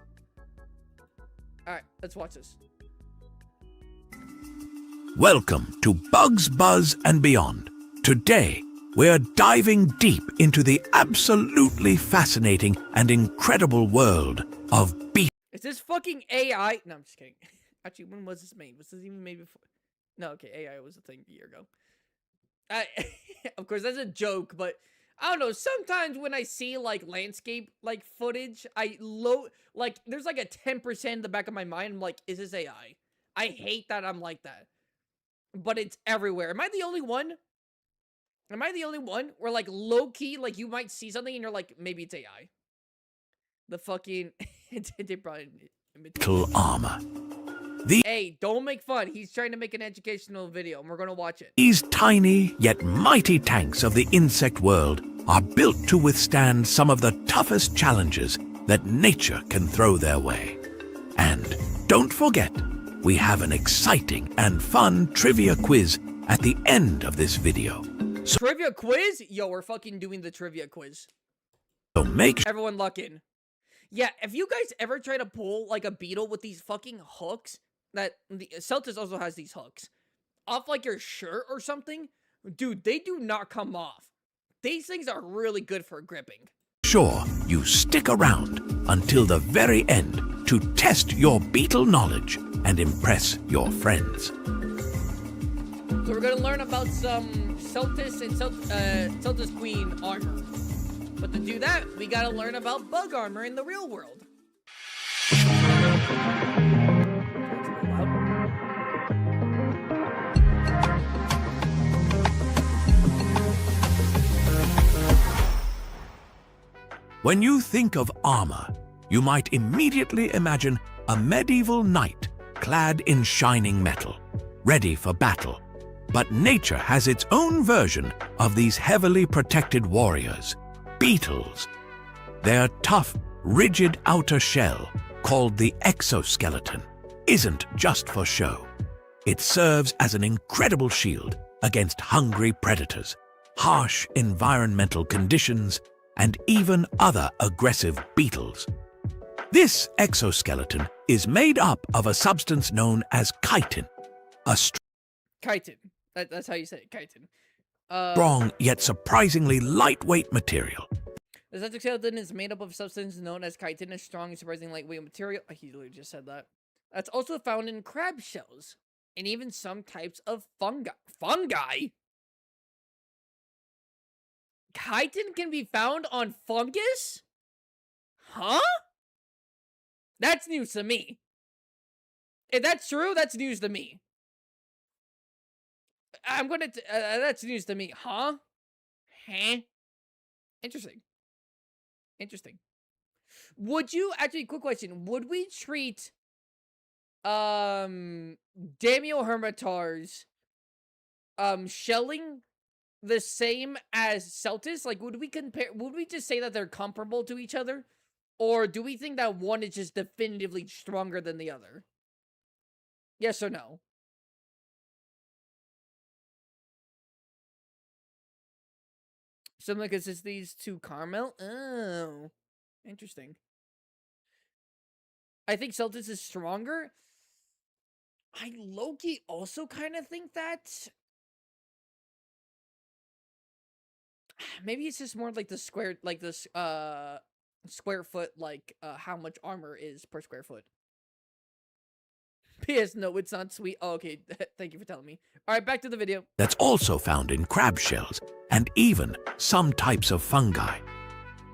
Alright, let's watch this. Welcome to Bugs, Buzz, and Beyond. Today, we're diving deep into the absolutely fascinating and incredible world of beetles. Is this fucking AI? No, I'm just kidding. Actually, when was this made? Was this even made before? No, okay, AI was a thing a year ago. Of course, that's a joke, but I don't know. Sometimes when I see like landscape like footage, there's like a 10% in the back of my mind. I'm like, is this AI? I hate that I'm like that. But it's everywhere. Am I the only one? Am I the only one where like low key, like you might see something and you're like, maybe it's AI? The fucking they brought in armor. Hey, don't make fun. He's trying to make an educational video, and we're gonna watch it. These tiny yet mighty tanks of the insect world are built to withstand some of the toughest challenges that nature can throw their way. And don't forget, we have an exciting and fun trivia quiz at the end of this video. Trivia quiz? Yo, we're fucking doing the trivia quiz. So make everyone lock in. Yeah, if you guys ever try to pull like a beetle with these fucking hooks, that the Seltas also has these hooks, off like your shirt or something, dude, they do not come off. These things are really good for gripping. Sure, you stick around until the very end to test your beetle knowledge and impress your friends. So we're gonna learn about some Seltas and Seltas Queen armor. But to do that, we gotta learn about bug armor in the real world. When you think of armor, you might immediately imagine a medieval knight clad in shining metal, ready for battle. But nature has its own version of these heavily protected warriors, beetles. Their tough, rigid outer shell, called the exoskeleton, isn't just for show. It serves as an incredible shield against hungry predators, harsh environmental conditions, and even other aggressive beetles. This exoskeleton is made up of a substance known as chitin, chitin. That's how you say it, chitin. strong yet surprisingly lightweight material. The Seltas skeleton is made up of substance known as chitin, a strong and surprisingly lightweight material. He literally just said that. That's also found in crab shells and even some types of fungi. Fungi? Chitin can be found on fungus? Huh? That's news to me. If that's true, that's news to me. That's news to me. Huh? Huh? Interesting. Interesting. Would you, actually, quick question. Would we treat, Damio Hermitar's, shelling the same as Seltas? Like, would we just say that they're comparable to each other? Or do we think that one is just definitively stronger than the other? Yes or no? Similar consistencies to caramel? Oh. Interesting. I think Seltas is stronger. I low-key also kind of think that. Maybe it's just more like the square, like this, square foot, like, how much armor is per square foot. P.S. No, it's not sweet. Oh, okay. Thank you for telling me. All right, back to the video. That's also found in crab shells and even some types of fungi.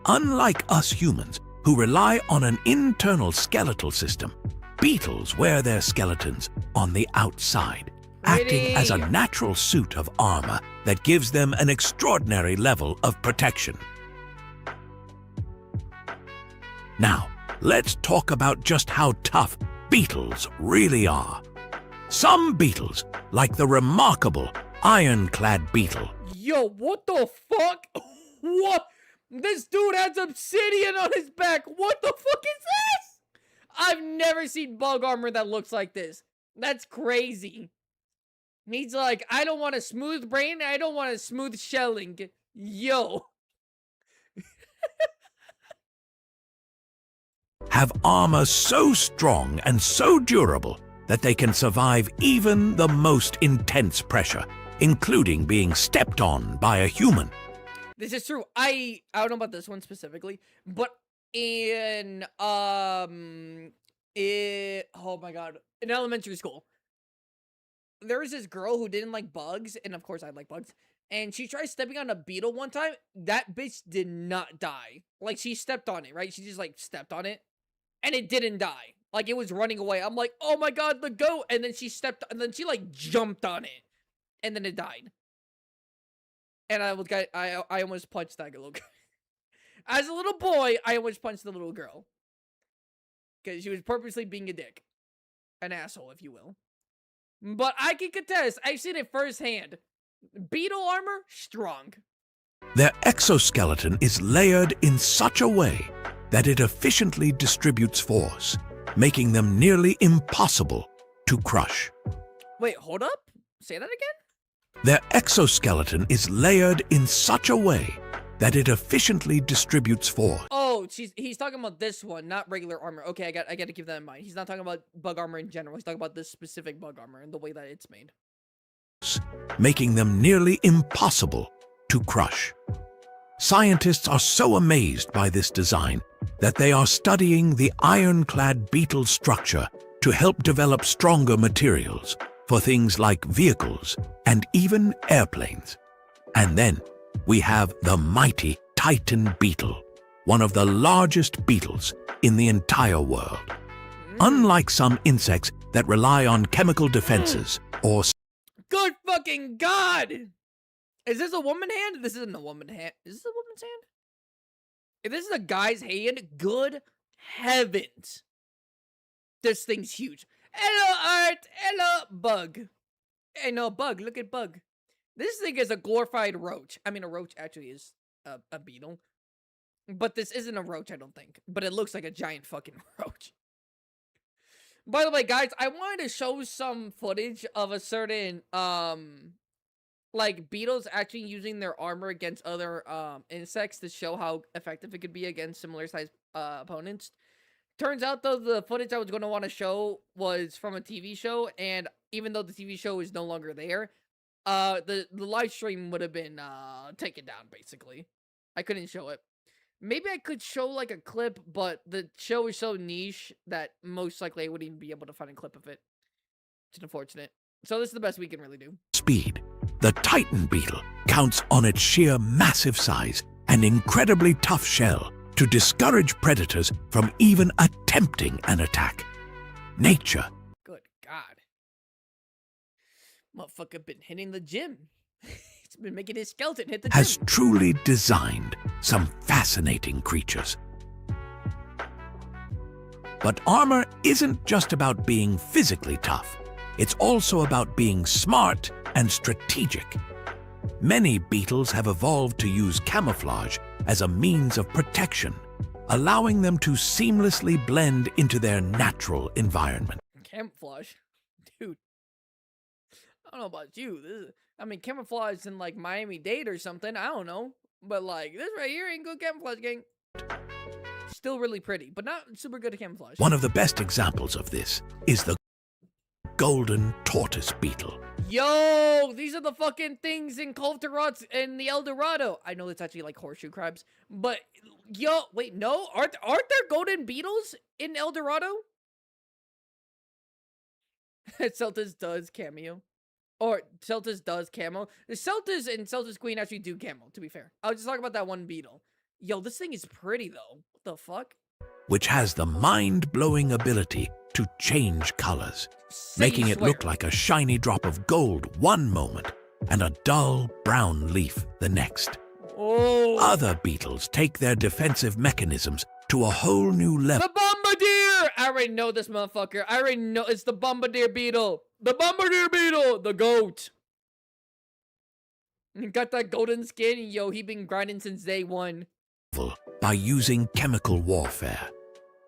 Unlike us humans, who rely on an internal skeletal system, beetles wear their skeletons on the outside, acting as a natural suit of armor that gives them an extraordinary level of protection. Now, let's talk about just how tough beetles really are. Some beetles, like the remarkable ironclad beetle. Yo, what the fuck? What? This dude has obsidian on his back. What the fuck is this? I've never seen bug armor that looks like this. That's crazy. He's like, I don't want a smooth brain. I don't want a smooth shelling. Yo. Have armor so strong and so durable that they can survive even the most intense pressure, including being stepped on by a human. This is true. I don't know about this one specifically, but in oh my god, in elementary school, there was this girl who didn't like bugs, and of course I like bugs. And she tried stepping on a beetle one time. That bitch did not die. Like, she stepped on it, right? She just like stepped on it, and it didn't die. Like, it was running away. I'm like, oh my god, the goat! And then she stepped, and then she like jumped on it, and then it died. And I almost punched that little girl. As a little boy, I almost punched the little girl. Because she was purposely being a dick. An asshole, if you will. But I can contest, I've seen it firsthand. Beetle armor, strong. Their exoskeleton is layered in such a way that it efficiently distributes force, making them nearly impossible to crush. Wait, hold up? Say that again? Their exoskeleton is layered in such a way that it efficiently distributes force. Oh, he's talking about this one, not regular armor. Okay, I got to keep that in mind. He's not talking about bug armor in general. He's talking about this specific bug armor and the way that it's made. Making them nearly impossible to crush. Scientists are so amazed by this design that they are studying the ironclad beetle structure to help develop stronger materials for things like vehicles and even airplanes. And then we have the mighty Titan beetle, one of the largest beetles in the entire world. Unlike some insects that rely on chemical defenses or... Good fucking god! Is this a woman hand? This isn't a woman hand. Is this a woman's hand? If this is a guy's hand, good heavens. This thing's huge. Hello, Art. Hello, Bug. Hey, no, Bug. Look at Bug. This thing is a glorified roach. I mean, a roach actually is a beetle. But this isn't a roach, I don't think. But it looks like a giant fucking roach. By the way, guys, I wanted to show some footage of a certain, like, beetles actually using their armor against other, insects to show how effective it could be against similar-sized, opponents. Turns out, though, the footage I was going to want to show was from a TV show, and even though the TV show is no longer there, the live stream would have been taken down basically. I couldn't show it. Maybe I could show like a clip, but the show is so niche that most likely I wouldn't even be able to find a clip of it. It's unfortunate. So this is the best we can really do. Speed. The Titan beetle counts on its sheer massive size and incredibly tough shell to discourage predators from even attempting an attack. Nature. Good God. Motherfucker been hitting the gym. He's been making his skeleton hit the gym. Has truly designed some fascinating creatures. But armor isn't just about being physically tough. It's also about being smart and strategic. Many beetles have evolved to use camouflage as a means of protection, allowing them to seamlessly blend into their natural environment. Camouflage? Dude. I don't know about you. Camouflage in like Miami-Dade or something. I don't know. But like this right here ain't good camouflage, gang. Still really pretty, but not super good at camouflage. One of the best examples of this is the golden tortoise beetle. Yo, these are the fucking things in Cultirots and the El Dorado. I know it's actually like horseshoe crabs, but yo, wait, no, aren't there golden beetles in El Dorado? Seltas does cameo. Or Seltas does camo. The Seltas and Seltas Queen actually do camo, to be fair. I was just talking about that one beetle. Yo, this thing is pretty though. What the fuck? Which has the mind-blowing ability to change colors, making it look like a shiny drop of gold one moment and a dull brown leaf the next. Oh. Other beetles take their defensive mechanisms to a whole new level. The Bombardier! I already know this motherfucker. I already know it's the Bombardier beetle. The Bombardier beetle! The goat. He got that golden skin. Yo, he been grinding since day one. By using chemical warfare.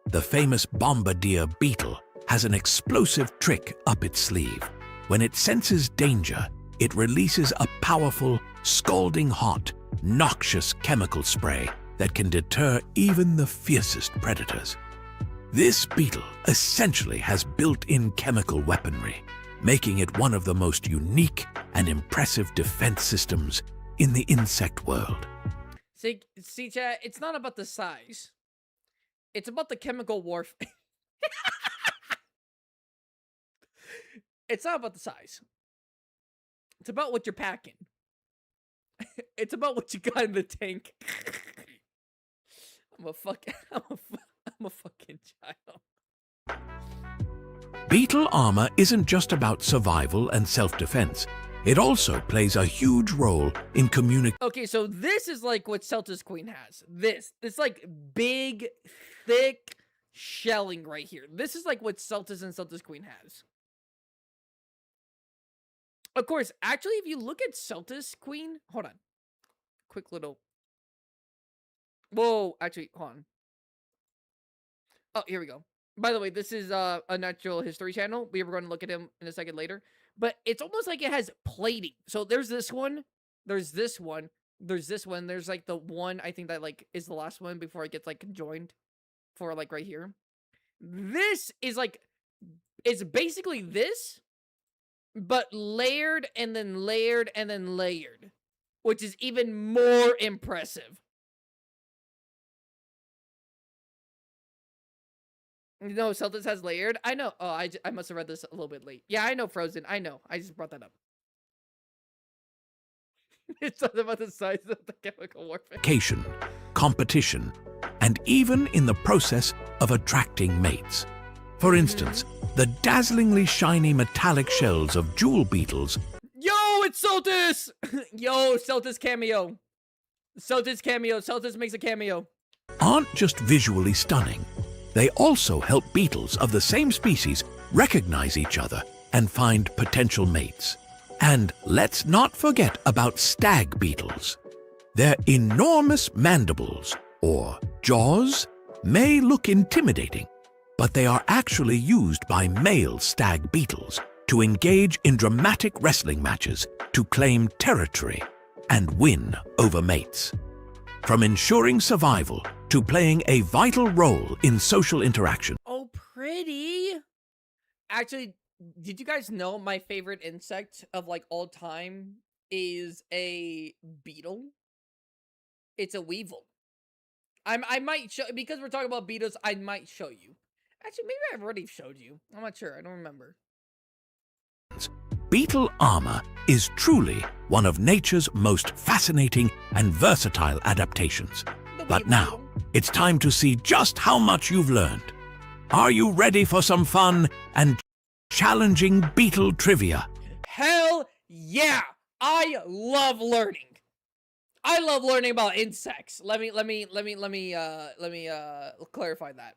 The famous Bombardier beetle has an explosive trick up its sleeve. When it senses danger, it releases a powerful, scalding hot, noxious chemical spray that can deter even the fiercest predators. This beetle essentially has built-in chemical weaponry, making it one of the most unique and impressive defense systems in the insect world. See, chat, it's not about the size. It's about the chemical warfare. It's not about the size. It's about what you're packing. It's about what you got in the tank. I'm a fucking child. Beetle armor isn't just about survival and self-defense. It also plays a huge role in communication. Okay, so this is like what Seltas Queen has. This like big, thick shelling right here. This is like what Seltas and Seltas Queen has. Of course, actually, if you look at Seltas Queen, hold on. Quick little. Whoa, actually, hold on. Oh, here we go. By the way, this is a natural history channel. We were going to look at him in a second later. But it's almost like it has plating. So there's this one. There's this one. There's this one. There's like the one, I think that like is the last one before it gets like conjoined. For like right here. This is like, it's basically this. But layered and then layered and then layered. Which is even more impressive. No, Seltas has layered. I know. Oh, I must have read this a little bit late. Yeah, I know Frozen. I know. I just brought that up. It's not about the size of the chemical warfare. Competition, and even in the process of attracting mates. For instance, the dazzlingly shiny metallic shells of jewel beetles. Yo, it's Seltas! Yo, Seltas cameo. Seltas cameo. Seltas makes a cameo. Aren't just visually stunning. They also help beetles of the same species recognize each other and find potential mates. And let's not forget about stag beetles. Their enormous mandibles, or jaws, may look intimidating, but they are actually used by male stag beetles to engage in dramatic wrestling matches to claim territory and win over mates. From ensuring survival to playing a vital role in social interaction. Oh, pretty. Actually, Did you guys know my favorite insect of like all time is a beetle? It's a weevil. I might show, because we're talking about beetles, I might show you. Actually, maybe I've already showed you. I'm not sure. I don't remember. Beetle armor is truly one of nature's most fascinating and versatile adaptations. But now, it's time to see just how much you've learned. Are you ready for some fun and challenging beetle trivia? Hell yeah! I love learning. I love learning about insects. Let me clarify that.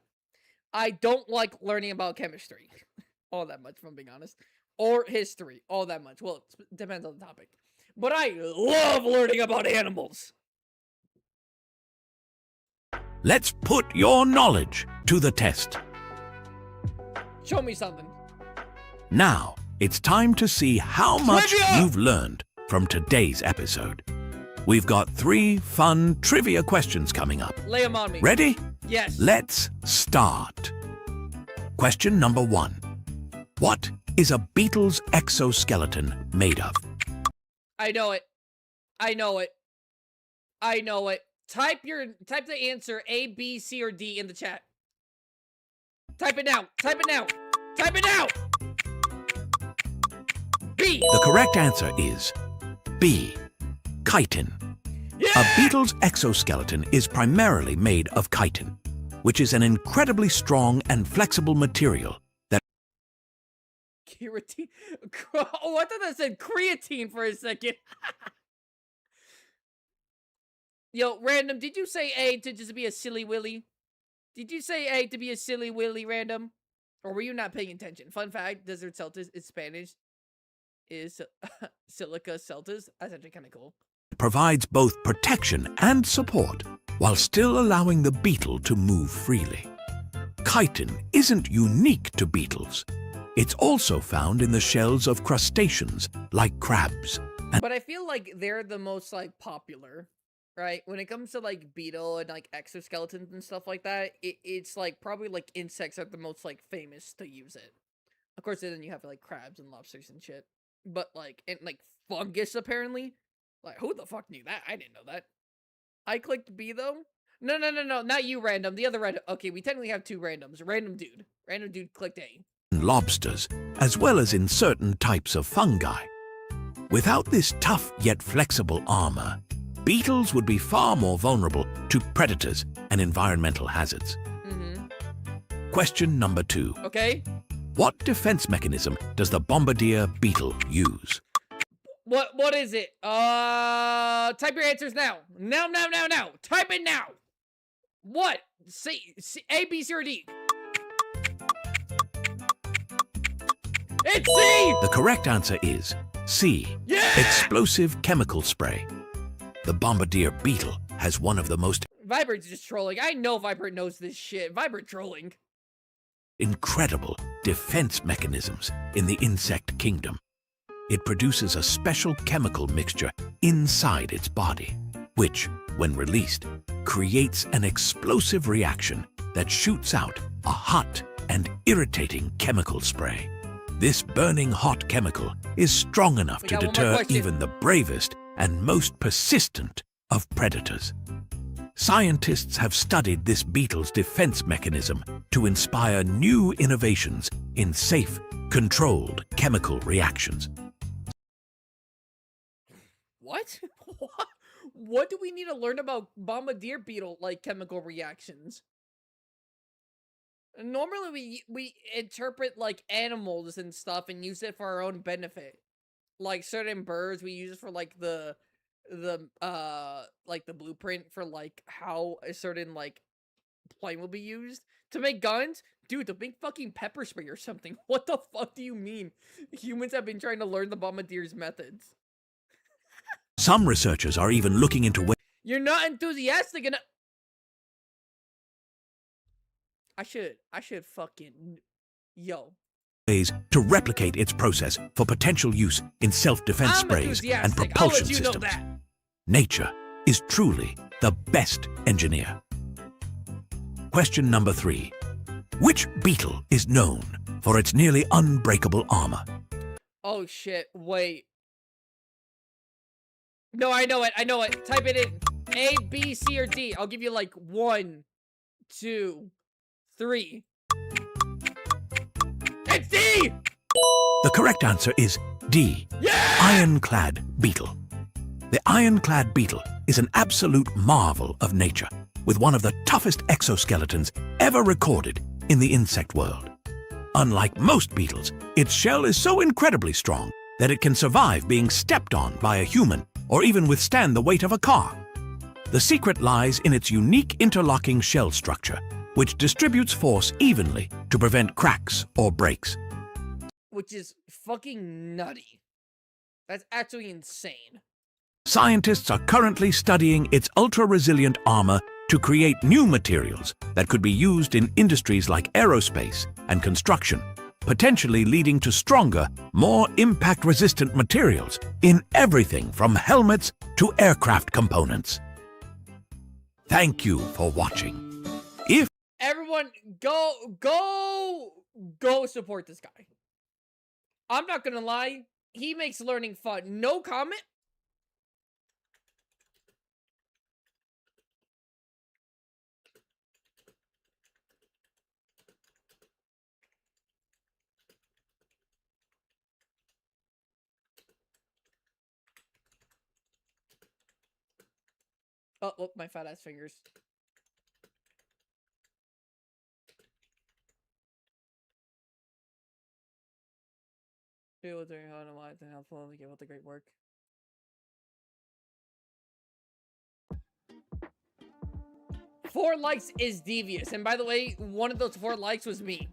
I don't like learning about chemistry all that much, if I'm being honest, or history all that much. Well, it depends on the topic. But I love learning about animals. Let's put your knowledge to the test. Show me something. Now, it's time to see how much Trivia! you've learned from today's episode. We've got 3 fun trivia questions coming up. Lay them on me. Ready? Yes. Let's start. Question number 1. What is a beetle's exoskeleton made of? I know it. I know it. I know it. Type the answer A, B, C, or D in the chat. Type it now. Type it now. Type it now. B. The correct answer is B. Chitin. Yeah! A beetle's exoskeleton is primarily made of chitin, which is an incredibly strong and flexible material that Creatine. Oh, I thought that said creatine for a second. Yo, random, did you say A to just be a silly willy? Did you say A to be a silly willy, random? Or were you not paying attention? Fun fact, Desert Seltas is Spanish. Is Silica Seltas. That's actually kind of cool. provides both protection and support while still allowing the beetle to move freely. Chitin isn't unique to beetles. It's also found in the shells of crustaceans like crabs. But I feel like they're the most like popular, right? When it comes to like beetle and like exoskeletons and stuff like that, it's like probably like insects are the most like famous to use it. Of course, then you have like crabs and lobsters and shit. But like, and like fungus apparently. Like, who the fuck knew that? I didn't know that. I clicked B though. No, not you, random. The other random. Okay, we technically have 2 randoms. Random dude clicked A. Lobsters, as well as in certain types of fungi. Without this tough yet flexible armor, beetles would be far more vulnerable to predators and environmental hazards. Question number 2. Okay. What defense mechanism does the bombardier beetle use? What is it? Type your answers now. Now. Type it now. What? C, A, B, C, or D? It's C! The correct answer is C. Yeah! Explosive chemical spray. The bombardier beetle has one of the most Viper's just trolling. I know Viper knows this shit. Viper trolling. incredible defense mechanisms in the insect kingdom. It produces a special chemical mixture inside its body, which, when released, creates an explosive reaction that shoots out a hot and irritating chemical spray. This burning hot chemical is strong enough to got one more deter question. even the bravest and most persistent of predators. Scientists have studied this beetle's defense mechanism to inspire new innovations in safe, controlled chemical reactions. What? What do we need to learn about bombardier beetle like chemical reactions? Normally we interpret like animals and stuff and use it for our own benefit. Like certain birds we use it for like the blueprint for like how a certain like plane will be used. To make guns? Dude, to make fucking pepper spray or something. What the fuck do you mean? Humans have been trying to learn the bombardier's methods. Some researchers are even looking into You're not enthusiastic enough. I should fucking yo. ways to replicate its process for potential use in self-defense I'm sprays and enthusiastic. propulsion I'll let you know systems. that. Nature is truly the best engineer. Question number 3. Which beetle is known for its nearly unbreakable armor. Oh shit, wait. No, I know it. I know it. Type it in. A, B, C, or D. I'll give you like 1, 2, 3. It's D! The correct answer is D. Yeah! Ironclad beetle. The ironclad beetle is an absolute marvel of nature, with one of the toughest exoskeletons ever recorded in the insect world. Unlike most beetles, its shell is so incredibly strong that it can survive being stepped on by a human or even withstand the weight of a car. The secret lies in its unique interlocking shell structure, which distributes force evenly to prevent cracks or breaks. Which is fucking nutty. That's actually insane. Scientists are currently studying its ultra-resilient armor to create new materials that could be used in industries like aerospace and construction, potentially leading to stronger, more impact-resistant materials in everything from helmets to aircraft components. Thank you for watching. Everyone, go support this guy. I'm not gonna lie, he makes learning fun. No comment. Oh, look, my fat ass fingers. People doing how to why to helpful to give out the great work. Four likes is devious, and by the way, one of those 4 likes was me.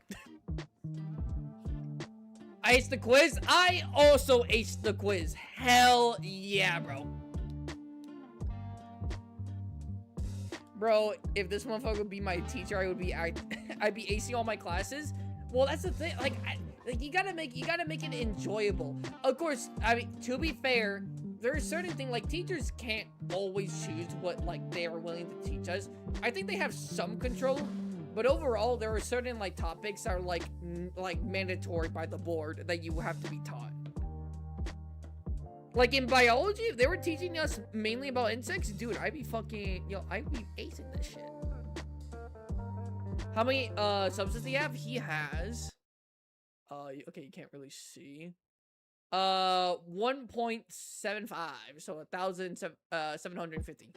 I aced the quiz. I also aced the quiz. Hell yeah, bro. Bro, if this motherfucker would be my teacher, I'd be acing all my classes. Well, that's the thing. Like you gotta make it enjoyable. Of course, I mean, to be fair, there are certain things like teachers can't always choose what like they are willing to teach us. I think they have some control, but overall, there are certain like topics that are like mandatory by the board that you have to be taught. Like in biology, if they were teaching us mainly about insects, dude, I'd be fucking, I'd be acing this shit. How many subs does he have? He has okay, you can't really see. 1.75, so 1,750.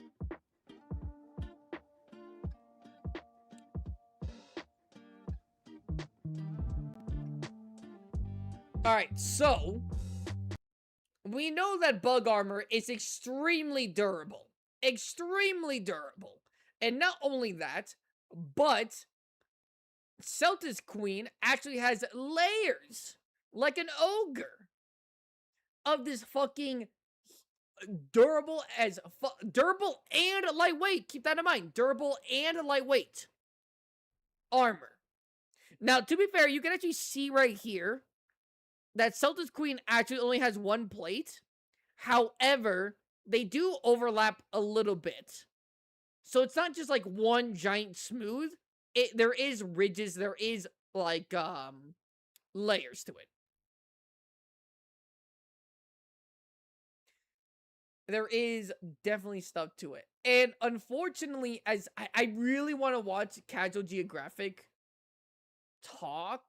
All right, so we know that bug armor is extremely durable. Extremely durable. And not only that, but Seltas Queen actually has layers, like an ogre, of this fucking durable and lightweight. Keep that in mind. Durable and lightweight armor. Now, to be fair, you can actually see right here that Seltas Queen actually only has 1 plate. However, they do overlap a little bit. So it's not just like one giant smooth. There is ridges, there is like layers to it. There is definitely stuff to it. And unfortunately, as I really want to watch Casual Geographic talk,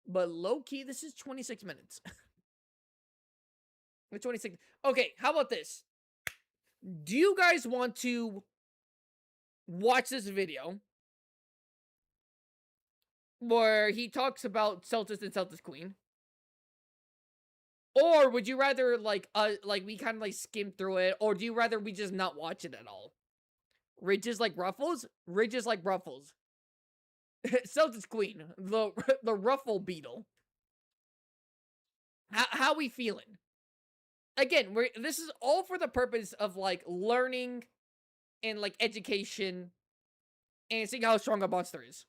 but low-key, this is 26 minutes. 26. Okay, how about this? Do you guys want to watch this video where he talks about Seltas and Seltas Queen? Or would you rather, like we kind of, like, skim through it? Or do you rather we just not watch it at all? Ridges like ruffles? Ridges like ruffles. Seltas Queen, the ruffle beetle. How we feeling? Again, this is all for the purpose of, like, learning and, like, education and seeing how strong a monster is.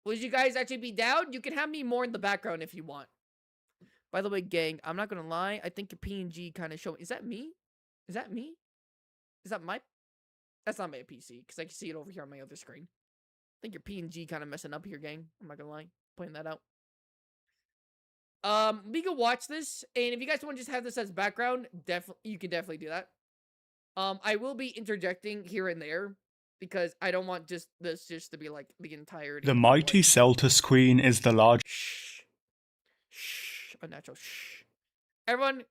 Would you guys actually be down? You can have me more in the background if you want. By the way, gang, I'm not gonna lie. I think a PNG kind of show. Is that me? Is that me? Is that my? That's not my PC because I can see it over here on my other screen. think your PNG kind of messing up here, gang. I'm not gonna lie. Pointing that out. We can watch this, and if you guys want to just have this as background, you can definitely do that. I will be interjecting here and there because I don't want this to be like the entirety. The mighty Seltas Queen is the large. Shh. Shh. Unnatural. Shh. Everyone,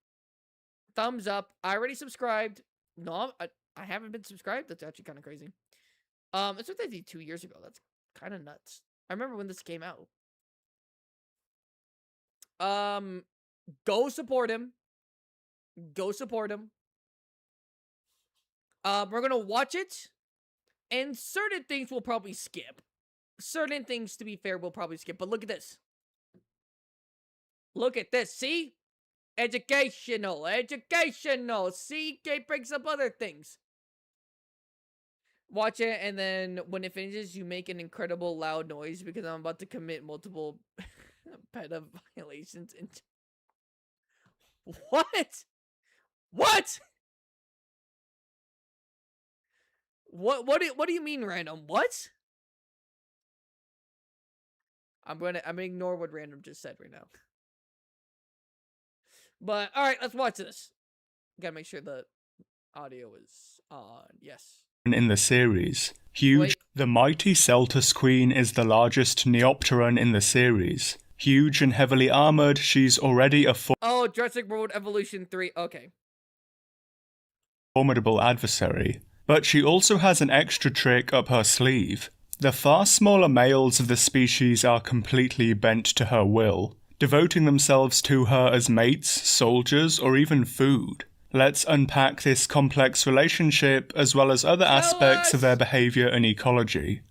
thumbs up. I already subscribed. No, I haven't been subscribed. That's actually kind of crazy. It's what I did 2 years ago. That's kind of nuts. I remember when this came out. Go support him. Go support him. We're gonna watch it, and certain things we'll probably skip. Certain things, to be fair, we'll probably skip. But look at this. Look at this. See? Educational. Educational. See? It brings up other things. Watch it, and then when it finishes, you make an incredible loud noise because I'm about to commit multiple PETA violations. What? What? What do you mean random? What? I'm gonna ignore what random just said right now. But all right, let's watch this. Gotta make sure the audio is on. Yes. In the series. Huge. Wait. The mighty Seltas Queen is the largest Neopteron in the series. Huge and heavily armored, she's already a Oh, Jurassic World Evolution 3. Okay. formidable adversary. But she also has an extra trick up her sleeve. The far smaller males of the species are completely bent to her will, devoting themselves to her as mates, soldiers, or even food. Let's unpack this complex relationship as well as other aspects of their behavior and ecology.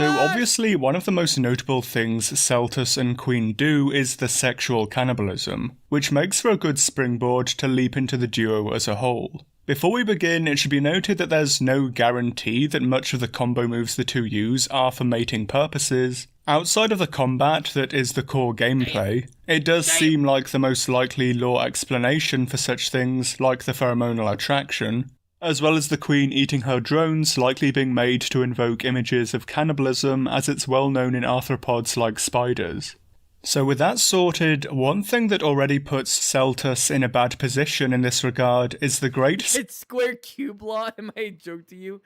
Obviously, one of the most notable things Seltas and Queen do is the sexual cannibalism, which makes for a good springboard to leap into the duo as a whole. Before we begin, it should be noted that there's no guarantee that much of the combo moves the two use are for mating purposes. Outside of the combat that is the core gameplay, it does seem like the most likely lore explanation for such things like the pheromonal attraction, as well as the Queen eating her drones likely being made to invoke images of cannibalism as it's well known in arthropods like spiders. So with that sorted, one thing that already puts Seltas in a bad position in this regard is the great It's square cube law. Am I a joke to you?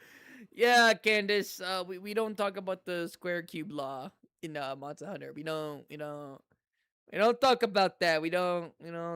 Yeah, Candace. We don't talk about the square cube law in Monster Hunter. We don't talk about that. We don't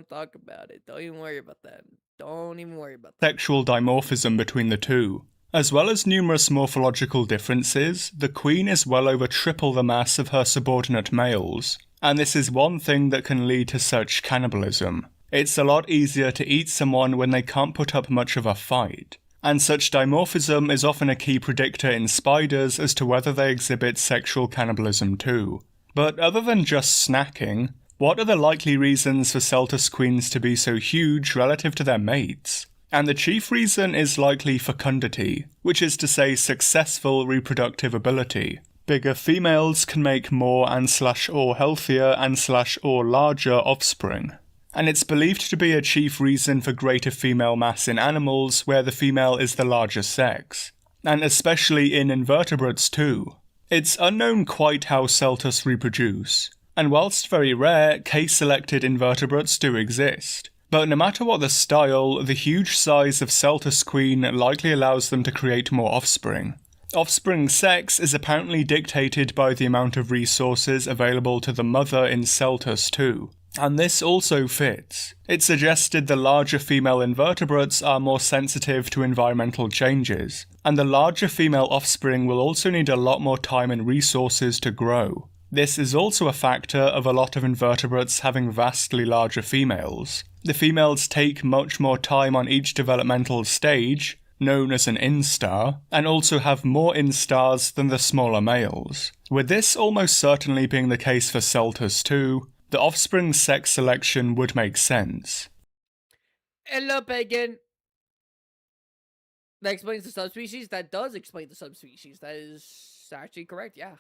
talk about it. Don't even worry about that. Don't even worry about that. Sexual dimorphism between the two. As well as numerous morphological differences, the Queen is well over triple the mass of her subordinate males, and this is one thing that can lead to such cannibalism. It's a lot easier to eat someone when they can't put up much of a fight, and such dimorphism is often a key predictor in spiders as to whether they exhibit sexual cannibalism too. But other than just snacking, what are the likely reasons for Seltas queens to be so huge relative to their mates? And the chief reason is likely fecundity, which is to say successful reproductive ability. Bigger females can make more and/or healthier and/or larger offspring. And it's believed to be a chief reason for greater female mass in animals where the female is the larger sex. And especially in invertebrates too. It's unknown quite how Seltas reproduce. And whilst very rare, case-selected invertebrates do exist. But no matter what the style, the huge size of Seltas Queen likely allows them to create more offspring. Offspring sex is apparently dictated by the amount of resources available to the mother in Seltas too. And this also fits. It's suggested the larger female invertebrates are more sensitive to environmental changes, and the larger female offspring will also need a lot more time and resources to grow. This is also a factor of a lot of invertebrates having vastly larger females. The females take much more time on each developmental stage, known as an instar, and also have more instars than the smaller males. With this almost certainly being the case for Seltas too, the offspring sex selection would make sense. Hello, Pagan. That explains the subspecies. That does explain the subspecies. That is actually correct. Yeah.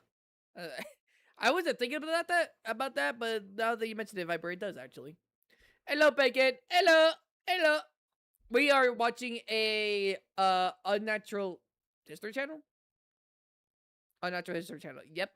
I wasn't thinking about that, but now that you mentioned it, Viper, it does actually. Hello, Pagan. Hello. Hello. We are watching a unnatural history channel. Oh, Natural History Channel. Yep.